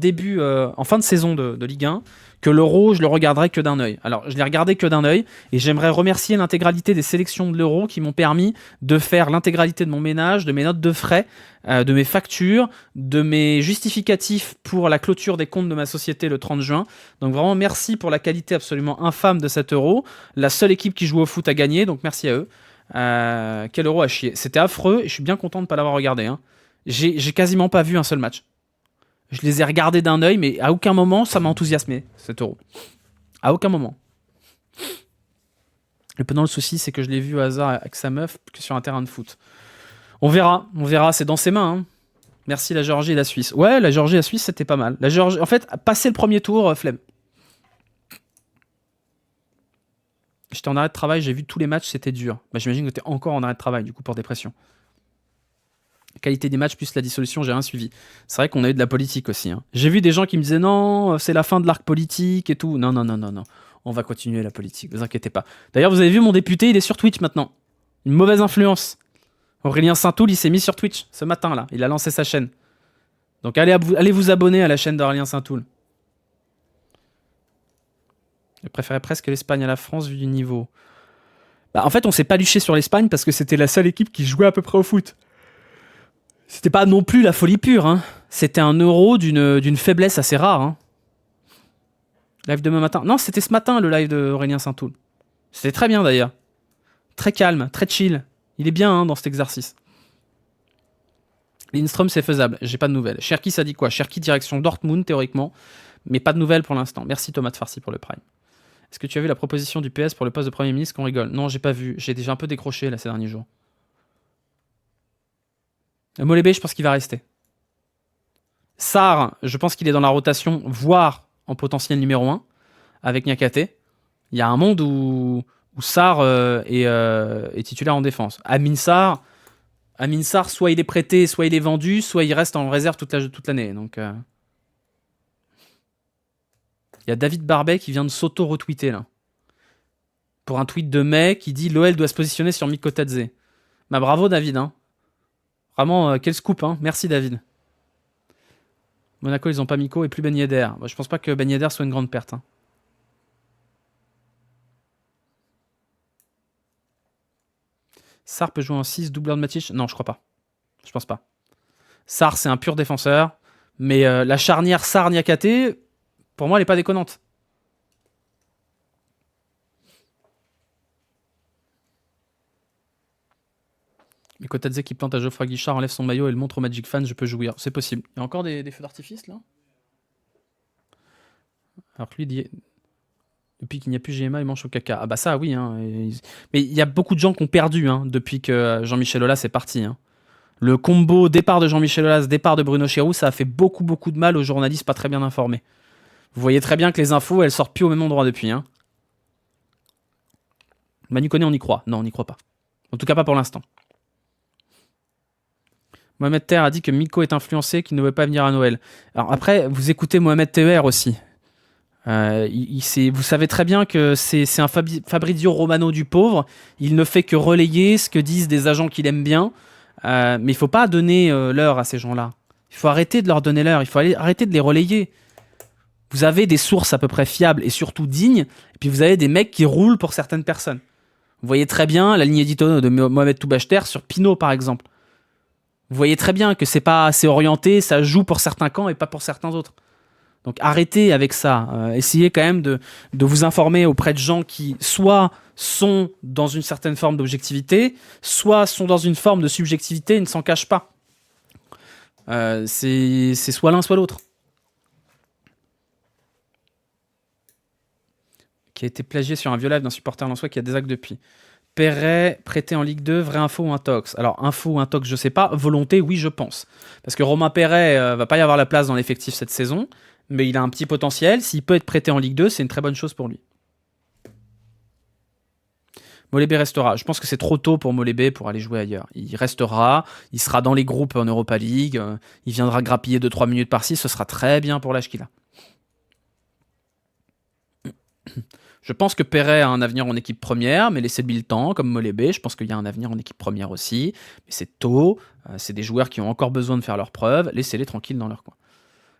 fin de saison de Ligue 1 que l'Euro, je le regarderais que d'un œil. Alors, je l'ai regardé que d'un œil et j'aimerais remercier l'intégralité des sélections de l'Euro qui m'ont permis de faire l'intégralité de mon ménage, de mes notes de frais, de mes factures, de mes justificatifs pour la clôture des comptes de ma société le 30 juin. Donc vraiment, merci pour la qualité absolument infâme de cet Euro. La seule équipe qui joue au foot a gagné, donc merci à eux. Quel Euro à chier. C'était affreux et je suis bien content de ne pas l'avoir regardé. Hein. J'ai quasiment pas vu un seul match. Je les ai regardés d'un œil, mais à aucun moment ça m'a enthousiasmé, cet Euro. À aucun moment. Le souci, c'est que je l'ai vu au hasard avec sa meuf que sur un terrain de foot. On verra, c'est dans ses mains. Hein. Merci la Géorgie et la Suisse. Ouais, la Géorgie et la Suisse, c'était pas mal. La Géorgie, en fait, passer le premier tour, flemme. J'étais en arrêt de travail, j'ai vu tous les matchs, c'était dur. Bah, j'imagine que t'es encore en arrêt de travail, du coup, pour dépression. La qualité des matchs plus la dissolution, j'ai rien suivi. C'est vrai qu'on a eu de la politique aussi. Hein. J'ai vu des gens qui me disaient non, c'est la fin de l'arc politique et tout. Non. On va continuer la politique, ne vous inquiétez pas. D'ailleurs, vous avez vu mon député, il est sur Twitch maintenant. Une mauvaise influence. Aurélien Saint-Toul, il s'est mis sur Twitch ce matin là. Il a lancé sa chaîne. Donc allez vous abonner à la chaîne d'Aurélien Saint-Toul. Je préférais presque l'Espagne à la France vu du niveau. Bah, en fait, on s'est pas luché sur l'Espagne parce que c'était la seule équipe qui jouait à peu près au foot. C'était pas non plus la folie pure. Hein. C'était un Euro d'une faiblesse assez rare. Hein. Live demain matin. Non, c'était ce matin le live d'Aurélien Saint-Toul. C'était très bien d'ailleurs. Très calme, très chill. Il est bien hein, dans cet exercice. Lindström, c'est faisable. J'ai pas de nouvelles. Cherki, ça dit quoi? Cherki, direction Dortmund, théoriquement. Mais pas de nouvelles pour l'instant. Merci Thomas de Farsi pour le Prime. Est-ce que tu as vu la proposition du PS pour le poste de Premier ministre qu'on rigole? Non, j'ai pas vu. J'ai déjà un peu décroché là ces derniers jours. Molébé, je pense qu'il va rester. Sarr, je pense qu'il est dans la rotation, voire en potentiel numéro 1, avec Niakate. Il y a un monde où Sarr est titulaire en défense. Amin Sarr, soit il est prêté, soit il est vendu, soit il reste en réserve toute l'année. Donc, il y a David Barbet qui vient de s'auto-retweeter là. Pour un tweet de mai qui dit l'OL doit se positionner sur Mikotadze. Bah bravo David, hein. Vraiment, quel scoop, hein. Merci David. Monaco, ils ont pas Miko et plus Ben Yedder. Bah, je pense pas que Ben Yedder soit une grande perte. Hein. Sarr peut jouer en 6, doubleur de Matic? Non, je crois pas. Je pense pas. Sarr, c'est un pur défenseur. Mais la charnière Sarr-Niakate, pour moi, elle est pas déconnante. Mais Kotadze qui plante à Geoffroy Guichard, enlève son maillot et le montre au Magic Fan, je peux jouir. C'est possible. Il y a encore des feux d'artifice là? Alors que lui dit... Depuis qu'il n'y a plus GMA, il mange au caca. Ah bah ça, oui. Hein. Mais il y a beaucoup de gens qui ont perdu hein, depuis que Jean-Michel Aulas est parti. Hein. Le combo départ de Jean-Michel Aulas, départ de Bruno Chéroux, ça a fait beaucoup de mal aux journalistes pas très bien informés. Vous voyez très bien que les infos, elles sortent plus au même endroit depuis. Hein. Manu Koné, on y croit. Non, on n'y croit pas. En tout cas, pas pour l'instant. Mohamed Ter a dit que Miko est influencé, qu'il ne veut pas venir à Noël. Alors après, vous écoutez Mohamed TER aussi. Vous savez très bien que c'est un Fabrizio Romano du pauvre. Il ne fait que relayer ce que disent des agents qu'il aime bien. Mais il ne faut pas donner l'heure à ces gens-là. Il faut arrêter de leur donner l'heure. Il faut arrêter de les relayer. Vous avez des sources à peu près fiables et surtout dignes. Et puis vous avez des mecs qui roulent pour certaines personnes. Vous voyez très bien la ligne éditoriale de Mohamed Toubachter sur Pinot, par exemple. Vous voyez très bien que c'est pas assez orienté, ça joue pour certains camps et pas pour certains autres. Donc arrêtez avec ça. Essayez quand même de vous informer auprès de gens qui soit sont dans une certaine forme d'objectivité, soit sont dans une forme de subjectivité et ne s'en cachent pas. C'est soit l'un, soit l'autre. Qui a été plagié sur un vieux live d'un supporter lensois qui a des actes depuis. Perret prêté en Ligue 2, vraie info ou intox? Alors, info ou intox, je sais pas. Volonté, oui, je pense. Parce que Romain Perret va pas y avoir la place dans l'effectif cette saison, mais il a un petit potentiel. S'il peut être prêté en Ligue 2, c'est une très bonne chose pour lui. Molébé restera. Je pense que c'est trop tôt pour Molébé pour aller jouer ailleurs. Il restera, il sera dans les groupes en Europa League, il viendra grappiller 2-3 minutes par-ci, ce sera très bien pour l'âge qu'il a. Je pense que Perret a un avenir en équipe première, mais laissez-lui le temps, comme Molébé. Je pense qu'il y a un avenir en équipe première aussi, mais c'est tôt. C'est des joueurs qui ont encore besoin de faire leurs preuves. Laissez-les tranquilles dans leur coin.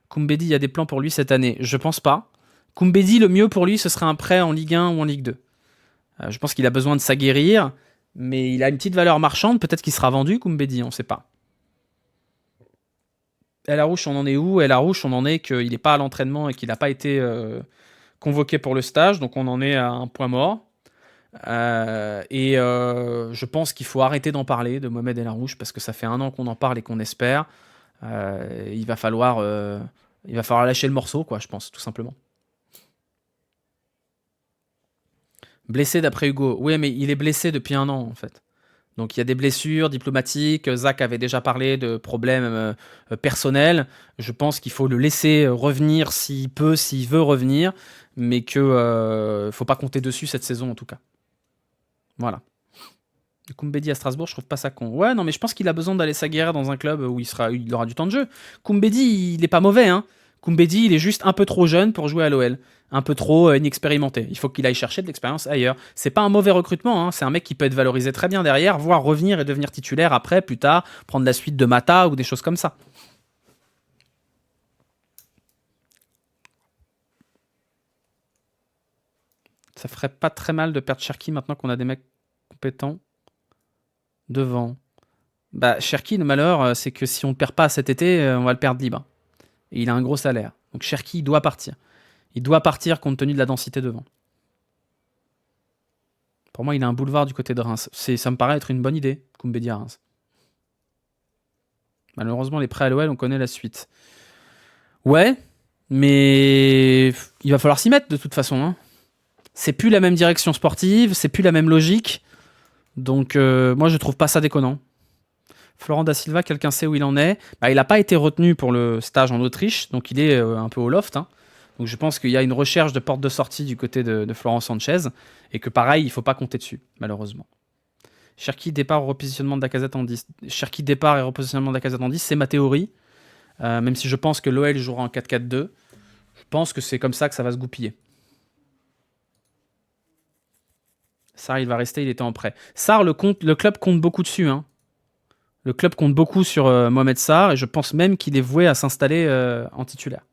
Koumbedi, il y a des plans pour lui cette année? Je pense pas. Koumbedi, le mieux pour lui, ce serait un prêt en Ligue 1 ou en Ligue 2. Je pense qu'il a besoin de s'aguerrir, mais il a une petite valeur marchande. Peut-être qu'il sera vendu, Koumbedi, on ne sait pas. El Arouche, on en est où? El Arouche, on en est qu'il n'est pas à l'entraînement et qu'il n'a pas été convoqué pour le stage, donc on en est à un point mort. Je pense qu'il faut arrêter d'en parler de Mohamed El Arouche parce que ça fait 1 an qu'on en parle et qu'on espère. Il va falloir lâcher le morceau, quoi, je pense, tout simplement. Blessé d'après Hugo. Oui, mais il est blessé depuis 1 an, en fait. Donc il y a des blessures diplomatiques. Zach avait déjà parlé de problèmes personnels. Je pense qu'il faut le laisser revenir s'il peut, s'il veut revenir, mais qu'il ne faut pas compter dessus cette saison, en tout cas. Voilà. Koumbedi à Strasbourg, je trouve pas ça con. Ouais, non, mais je pense qu'il a besoin d'aller s'aguerrir dans un club où il aura du temps de jeu. Koumbedi, il est pas mauvais, hein. Koumbedi, il est juste un peu trop jeune pour jouer à l'OL. Un peu trop inexpérimenté. Il faut qu'il aille chercher de l'expérience ailleurs. C'est pas un mauvais recrutement, hein. C'est un mec qui peut être valorisé très bien derrière, voire revenir et devenir titulaire après, plus tard, prendre la suite de Mata ou des choses comme ça. Ça ferait pas très mal de perdre Cherki maintenant qu'on a des mecs compétents devant. Bah, Cherki, le malheur, c'est que si on ne perd pas cet été, on va le perdre libre. Et il a un gros salaire. Donc Cherki, il doit partir. Il doit partir compte tenu de la densité devant. Pour moi, il a un boulevard du côté de Reims. Ça me paraît être une bonne idée, Koumbedi à Reims. Malheureusement, les prêts à l'OL, on connaît la suite. Ouais, mais il va falloir s'y mettre de toute façon. Hein. C'est plus la même direction sportive, c'est plus la même logique. Donc, moi, je trouve pas ça déconnant. Florent Da Silva, quelqu'un sait où il en est? Il n'a pas été retenu pour le stage en Autriche, donc il est un peu au loft. Hein. Donc je pense qu'il y a une recherche de porte de sortie du côté de Florent Sanchez, et que pareil, il ne faut pas compter dessus, malheureusement. Cherki, départ, repositionnement de Lacazette en 10. Cherki, départ et repositionnement de Lacazette en 10, c'est ma théorie. Même si je pense que l'OL jouera en 4-4-2, je pense que c'est comme ça que ça va se goupiller. Sarr, il va rester, il était en prêt. Sarr, le club compte beaucoup dessus. Hein. Le club compte beaucoup sur Mohamed Sarr, et je pense même qu'il est voué à s'installer en titulaire.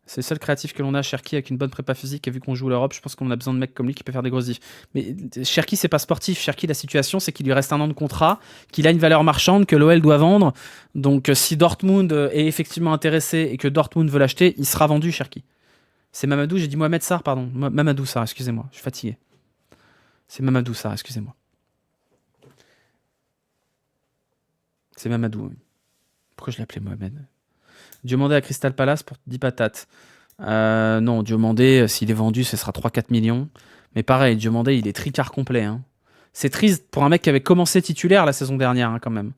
C'est le seul créatif que l'on a, Cherki, avec une bonne prépa physique, et vu qu'on joue l'Europe, je pense qu'on a besoin de mecs comme lui qui peut faire des grosses diffs. Mais Cherki, c'est pas sportif. Cherki, la situation, c'est qu'il lui reste 1 an de contrat, qu'il a une valeur marchande que l'OL doit vendre. Donc si Dortmund est effectivement intéressé et que Dortmund veut l'acheter, il sera vendu, Cherki. C'est Mamadou, j'ai dit Mohamed Sarr, pardon. Mamadou Sarr, excusez-moi, je suis fatigué. C'est Mamadou Sarr, excusez-moi. C'est Mamadou, oui. Pourquoi je l'appelais Mohamed? Diomandé à Crystal Palace pour 10 patates. Non, Diomandé, s'il est vendu, ce sera 3-4 millions. Mais pareil, Diomandé, il est tricard complet. Hein. C'est triste pour un mec qui avait commencé titulaire la saison dernière, hein, quand même.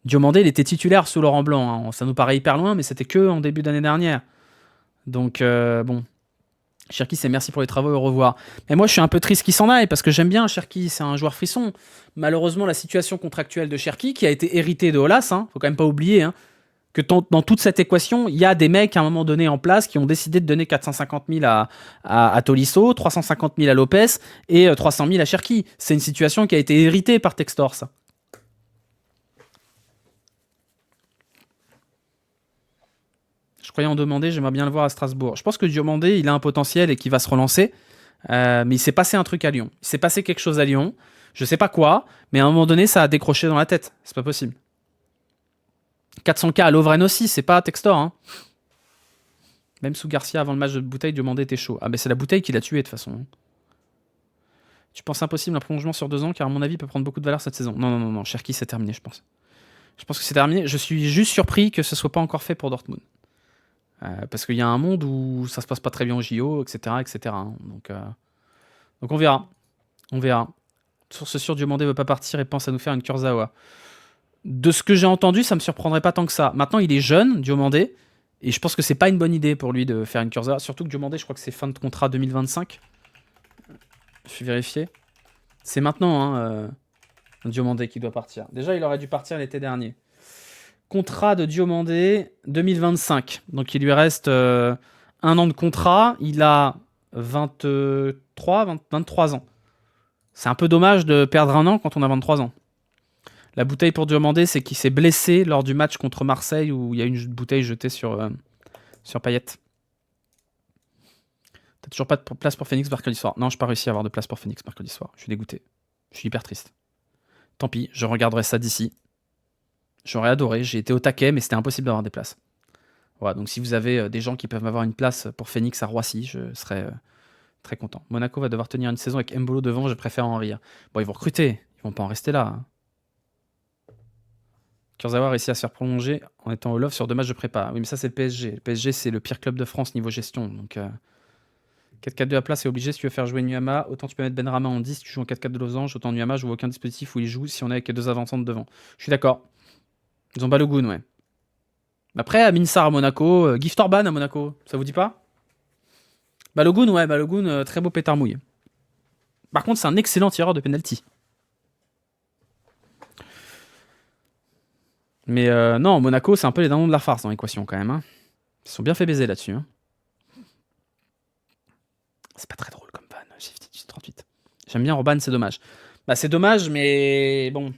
Diomandé, il était titulaire sous Laurent Blanc. Hein. Ça nous paraît hyper loin, mais c'était que en début d'année dernière. Donc, bon. Cherki, c'est merci pour les travaux, au revoir. Mais moi, je suis un peu triste qu'il s'en aille, parce que j'aime bien Cherki, c'est un joueur frisson. Malheureusement, la situation contractuelle de Cherki, qui a été héritée de Aulas, faut quand même pas oublier, que dans toute cette équation, il y a des mecs à un moment donné en place qui ont décidé de donner 450 000 à Tolisso, 350 000 à Lopez et 300 000 à Cherki. C'est une situation qui a été héritée par Textor, ça. Je croyais en demander, j'aimerais bien le voir à Strasbourg. Je pense que Diomandé, il a un potentiel et qu'il va se relancer. Mais il s'est passé un truc à Lyon. Il s'est passé quelque chose à Lyon. Je sais pas quoi, mais à un moment donné, ça a décroché dans la tête. C'est pas possible. 400K à Lovren aussi, c'est pas Textor. Hein. Même sous Garcia, avant le match de Bouteille, Diomandé était chaud. Ah, mais c'est la Bouteille qui l'a tué, de toute façon. Tu penses impossible un prolongement sur 2 ans, car à mon avis, il peut prendre beaucoup de valeur cette saison. Non. Cherki, c'est terminé, je pense. Je pense que c'est terminé. Je suis juste surpris que ce soit pas encore fait pour Dortmund. Parce qu'il y a un monde où ça se passe pas très bien au JO, etc. Hein. Donc on verra. On verra. Source sûre, Diomandé veut pas partir et pense à nous faire une Kurzawa. De ce que j'ai entendu, ça me surprendrait pas tant que ça. Maintenant, il est jeune, Diomandé, et je pense que c'est pas une bonne idée pour lui de faire une Kurzawa. Surtout que Diomandé, je crois que c'est fin de contrat 2025. Je vais vérifier. C'est maintenant, Diomandé qui doit partir. Déjà, il aurait dû partir l'été dernier. Contrat de Diomandé 2025. Donc il lui reste 1 an de contrat. Il a 23 ans. C'est un peu dommage de perdre 1 an quand on a 23 ans. La bouteille pour Diomandé, c'est qu'il s'est blessé lors du match contre Marseille où il y a une bouteille jetée sur Payet. T'as toujours pas de place pour Phoenix mercredi soir? Non, je n'ai pas réussi à avoir de place pour Phoenix mercredi soir. Je suis dégoûté. Je suis hyper triste. Tant pis, je regarderai ça d'ici. J'aurais adoré, j'ai été au taquet, mais c'était impossible d'avoir des places. Voilà, donc si vous avez des gens qui peuvent avoir une place pour Phoenix à Roissy, je serais très content. Monaco va devoir tenir une saison avec Mbolo devant, je préfère en rire. Bon, ils vont recruter, ils vont pas en rester là. Hein. Kurzawa a réussi à se faire prolonger en étant au love sur 2 matchs de prépa. Oui, mais ça c'est le PSG. Le PSG, c'est le pire club de France niveau gestion. Donc 4-4-2 à plat, c'est obligé si tu veux faire jouer Nuama. Autant tu peux mettre Benrahma en 10 si tu joues en 4-4 de losange. Autant Nuama, je vois aucun dispositif où il joue si on est avec 2 avançants devant. Je suis d'accord. Ils ont Balogun, ouais. Après, Amin Sarr à Monaco, Gift Orban à Monaco, ça vous dit pas? Balogun, ouais, Balogun, très beau pétard mouillé. Par contre, c'est un excellent tireur de penalty. Mais non, Monaco, c'est un peu les dindons de la farce dans l'équation quand même. Hein. Ils se sont bien fait baiser là-dessus. Hein. C'est pas très drôle comme van, Shift 38. J'aime bien Orban, c'est dommage. Bah, c'est dommage, mais bon.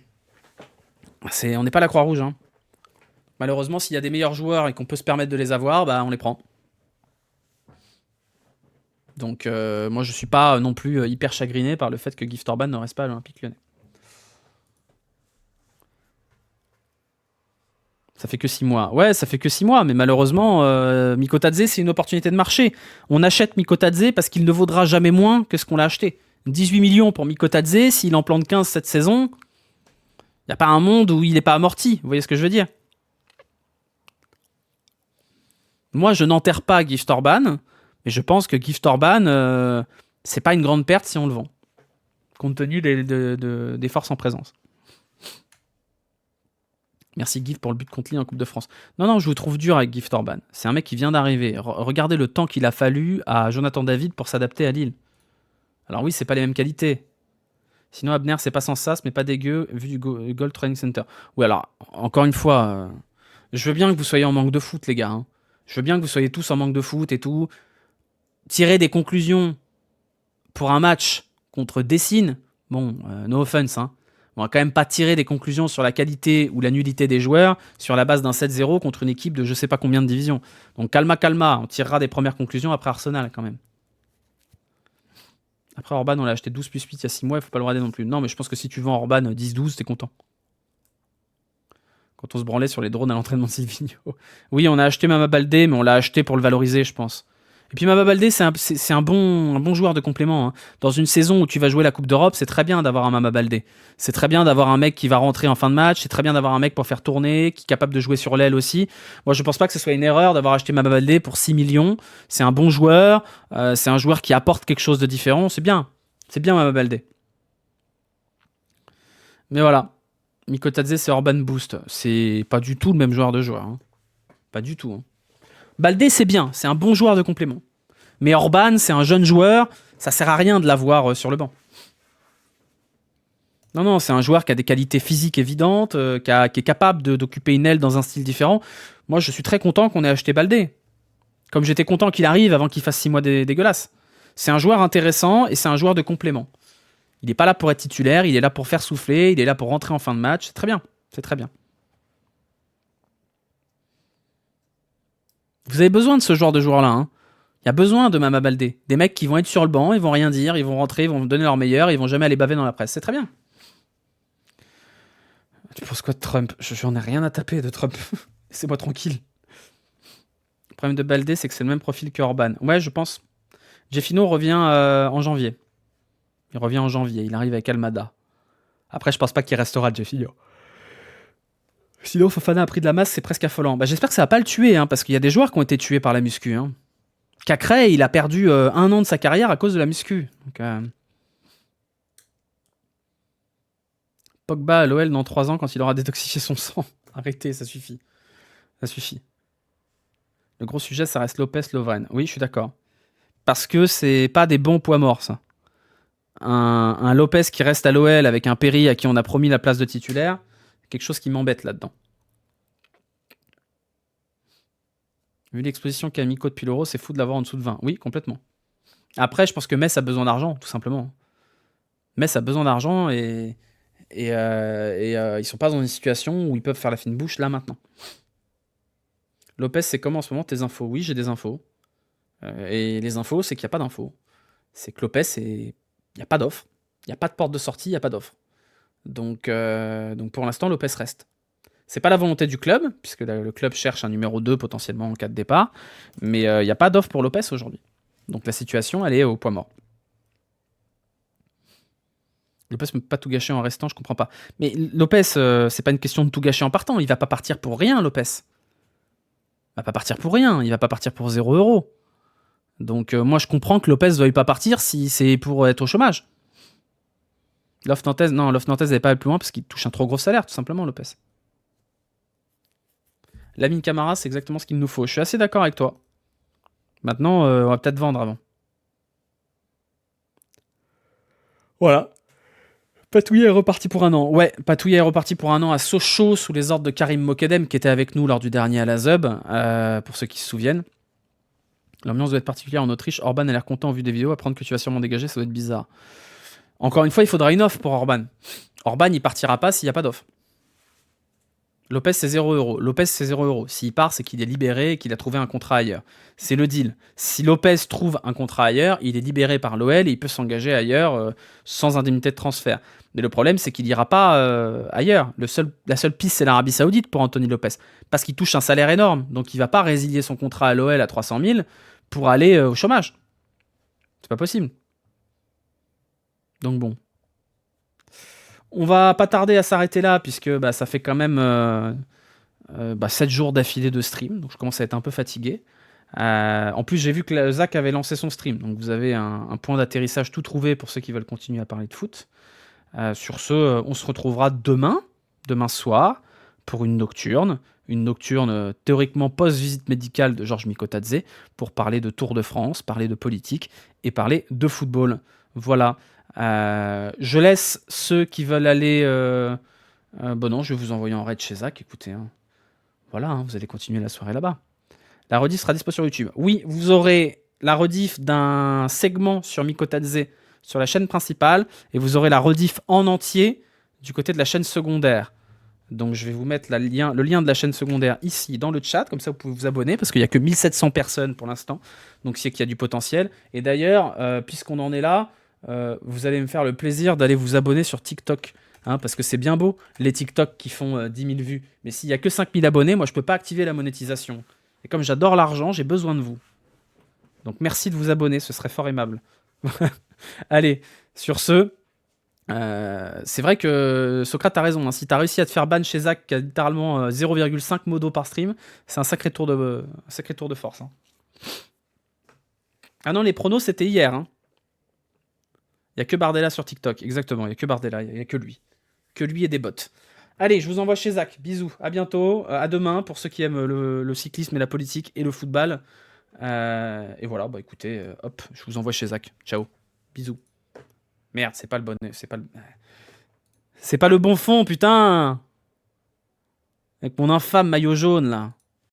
On n'est pas la Croix-Rouge, hein. Malheureusement, s'il y a des meilleurs joueurs et qu'on peut se permettre de les avoir, bah on les prend. Donc moi je suis pas non plus hyper chagriné par le fait que Gift Orban ne reste pas à l'Olympique Lyonnais. Ça fait que 6 mois. Ouais, ça fait que 6 mois, mais malheureusement, Mikotadze, c'est une opportunité de marché. On achète Mikotadze parce qu'il ne vaudra jamais moins que ce qu'on l'a acheté. 18 millions pour Mikotadze, s'il en plante 15 cette saison, il n'y a pas un monde où il n'est pas amorti. Vous voyez ce que je veux dire? Moi, je n'enterre pas Gift Orban, mais je pense que Gift Orban, c'est pas une grande perte si on le vend, compte tenu des forces en présence. Merci Gift pour le but contre Lille en Coupe de France. Non, je vous trouve dur avec Gift Orban. C'est un mec qui vient d'arriver. Regardez le temps qu'il a fallu à Jonathan David pour s'adapter à Lille. Alors oui, c'est pas les mêmes qualités. Sinon, Abner, c'est pas sans sas, mais pas dégueu, vu du Gold Training Center. Oui, alors, encore une fois, je veux bien que vous soyez en manque de foot, les gars. Hein. Je veux bien que vous soyez tous en manque de foot et tout. Tirer des conclusions pour un match contre Dessine, bon, no offense, hein. On va quand même pas tirer des conclusions sur la qualité ou la nullité des joueurs sur la base d'un 7-0 contre une équipe de je sais pas combien de divisions. Donc calma, on tirera des premières conclusions après Arsenal quand même. Après Orban, on l'a acheté 12 plus 8 il y a 6 mois, il faut pas le rater non plus. Non, mais je pense que si tu vends Orban 10-12, t'es content. Quand on se branlait sur les drones à l'entraînement de Silvino. Oui, on a acheté Mama Baldé, mais on l'a acheté pour le valoriser, je pense. Et puis Mama Baldé, c'est un bon joueur de complément. Hein. Dans une saison où tu vas jouer la Coupe d'Europe, c'est très bien d'avoir un Mama Baldé. C'est très bien d'avoir un mec qui va rentrer en fin de match. C'est très bien d'avoir un mec pour faire tourner, qui est capable de jouer sur l'aile aussi. Moi, je pense pas que ce soit une erreur d'avoir acheté Mama Baldé pour 6 millions. C'est un bon joueur. C'est un joueur qui apporte quelque chose de différent. C'est bien. C'est bien Mama Baldé. Mais voilà. Mikotadze, c'est Orban Boost. C'est pas du tout le même joueur de joueur. Hein. Pas du tout. Hein. Baldé, c'est bien. C'est un bon joueur de complément. Mais Orban, c'est un jeune joueur. Ça sert à rien de l'avoir sur le banc. Non, non, c'est un joueur qui a des qualités physiques évidentes, qui est capable d'occuper une aile dans un style différent. Moi, je suis très content qu'on ait acheté Baldé. Comme j'étais content qu'il arrive avant qu'il fasse 6 mois dégueulasses. C'est un joueur intéressant et c'est un joueur de complément. Il n'est pas là pour être titulaire, il est là pour faire souffler, il est là pour rentrer en fin de match. C'est très bien. C'est très bien. Vous avez besoin de ce genre de joueur-là. Hein. Il y a besoin de Mama Baldé. Des mecs qui vont être sur le banc, ils vont rien dire, ils vont rentrer, ils vont donner leur meilleur, ils vont jamais aller baver dans la presse. C'est très bien. Tu penses quoi de Trump? J'en ai rien à taper de Trump. Laissez-moi tranquille. Le problème de Baldé, c'est que c'est le même profil que Orban. Ouais, je pense. Jeffino revient en janvier. Il revient en janvier. Il arrive avec Almada. Après, je pense pas qu'il restera, Jeffino. Sinon, Fofana a pris de la masse, c'est presque affolant. Bah, j'espère que ça va pas le tuer, hein, parce qu'il y a des joueurs qui ont été tués par la muscu. Hein. Cacré, il a perdu 1 an de sa carrière à cause de la muscu. Donc, Pogba à l'OL dans 3 ans quand il aura détoxifié son sang. Arrêtez, ça suffit. Ça suffit. Le gros sujet, ça reste Lopez, Lovren. Oui, je suis d'accord. Parce que c'est pas des bons poids morts, ça. Un Lopez qui reste à l'OL avec un Perry à qui on a promis la place de titulaire, quelque chose qui m'embête là-dedans. Vu l'exposition qu'a Miko depuis l'Euro, c'est fou de l'avoir en dessous de 20. Oui, complètement. Après, je pense que Metz a besoin d'argent, tout simplement. Metz a besoin d'argent et ils sont pas dans une situation où ils peuvent faire la fine bouche là maintenant. Lopez, c'est comment en ce moment tes infos? Oui, j'ai des infos. Et les infos, c'est qu'il n'y a pas d'infos. C'est que Lopez, il n'y a pas d'offre. Il n'y a pas de porte de sortie, il n'y a pas d'offre. Donc pour l'instant, Lopez reste. C'est pas la volonté du club, puisque le club cherche un numéro 2 potentiellement en cas de départ. Mais il n'y a pas d'offre pour Lopez aujourd'hui. Donc la situation, elle est au point mort. Lopez ne peut pas tout gâcher en restant, je comprends pas. Mais Lopez, c'est pas une question de tout gâcher en partant. Il va pas partir pour rien, Lopez. Il va pas partir pour rien. Il va pas partir pour 0 €. Donc moi, je comprends que Lopez ne veuille pas partir si c'est pour être au chômage. Loft Nantes n'allait pas aller plus loin parce qu'il touche un trop gros salaire, tout simplement, Lopez. Lamine Camara, c'est exactement ce qu'il nous faut. Je suis assez d'accord avec toi. Maintenant, on va peut-être vendre avant. Voilà. Patouillet est reparti pour 1 an. Ouais, Patouillet est reparti pour 1 an à Sochaux sous les ordres de Karim Mokedem qui était avec nous lors du dernier à la Zub, pour ceux qui se souviennent. L'ambiance doit être particulière en Autriche. Orban a l'air content au vu des vidéos. Apprendre que tu vas sûrement dégager, ça doit être bizarre. Encore une fois, il faudra une offre pour Orban. Orban, il partira pas s'il n'y a pas d'offre. Lopez, c'est 0 €. Lopez, c'est 0 €. S'il part, c'est qu'il est libéré et qu'il a trouvé un contrat ailleurs. C'est le deal. Si Lopez trouve un contrat ailleurs, il est libéré par l'OL et il peut s'engager ailleurs sans indemnité de transfert. Mais le problème, c'est qu'il n'ira pas ailleurs. La seule piste, c'est l'Arabie Saoudite pour Anthony Lopez. Parce qu'il touche un salaire énorme. Donc il ne va pas résilier son contrat à l'OL à 300 000 pour aller au chômage. C'est pas possible. Donc bon. On va pas tarder à s'arrêter là, puisque ça fait quand même 7 jours d'affilée de stream, donc je commence à être un peu fatigué. En plus, j'ai vu que Zach avait lancé son stream, donc vous avez un point d'atterrissage tout trouvé pour ceux qui veulent continuer à parler de foot. Sur ce, on se retrouvera demain soir, pour une nocturne théoriquement post-visite médicale de Georges Mikotadze, pour parler de Tour de France, parler de politique et parler de football. Voilà. Je laisse ceux qui veulent aller... bon non, je vais vous envoyer en raid chez Zach, écoutez. Hein. Voilà, hein, vous allez continuer la soirée là-bas. La rediff sera dispo sur YouTube. Oui, vous aurez la rediff d'un segment sur Mikotadze sur la chaîne principale, et vous aurez la rediff en entier du côté de la chaîne secondaire. Donc je vais vous mettre le lien de la chaîne secondaire ici dans le chat, comme ça vous pouvez vous abonner, parce qu'il n'y a que 1700 personnes pour l'instant, donc c'est qu'il y a du potentiel. Et d'ailleurs, puisqu'on en est là, vous allez me faire le plaisir d'aller vous abonner sur TikTok, hein, parce que c'est bien beau les TikTok qui font 10 000 vues, mais s'il n'y a que 5000 abonnés, moi je peux pas activer la monétisation. Et comme j'adore l'argent, j'ai besoin de vous. Donc merci de vous abonner, ce serait fort aimable. Allez, sur ce, c'est vrai que Socrate a raison, hein, si tu as réussi à te faire ban chez Zach qui a littéralement 0,5 modo par stream, c'est un sacré tour de force. Hein. Ah non, les pronos c'était hier, hein. Il n'y a que Bardella sur TikTok, exactement, il n'y a que Bardella, il n'y a que lui. que lui et des bottes. Allez, je vous envoie chez Zach. Bisous, à bientôt, à demain pour ceux qui aiment le cyclisme et la politique et le football. Et voilà, bah écoutez, hop, je vous envoie chez Zach. Ciao, bisous. Merde, c'est pas le bon, c'est pas le bon fond, putain. Avec mon infâme maillot jaune là.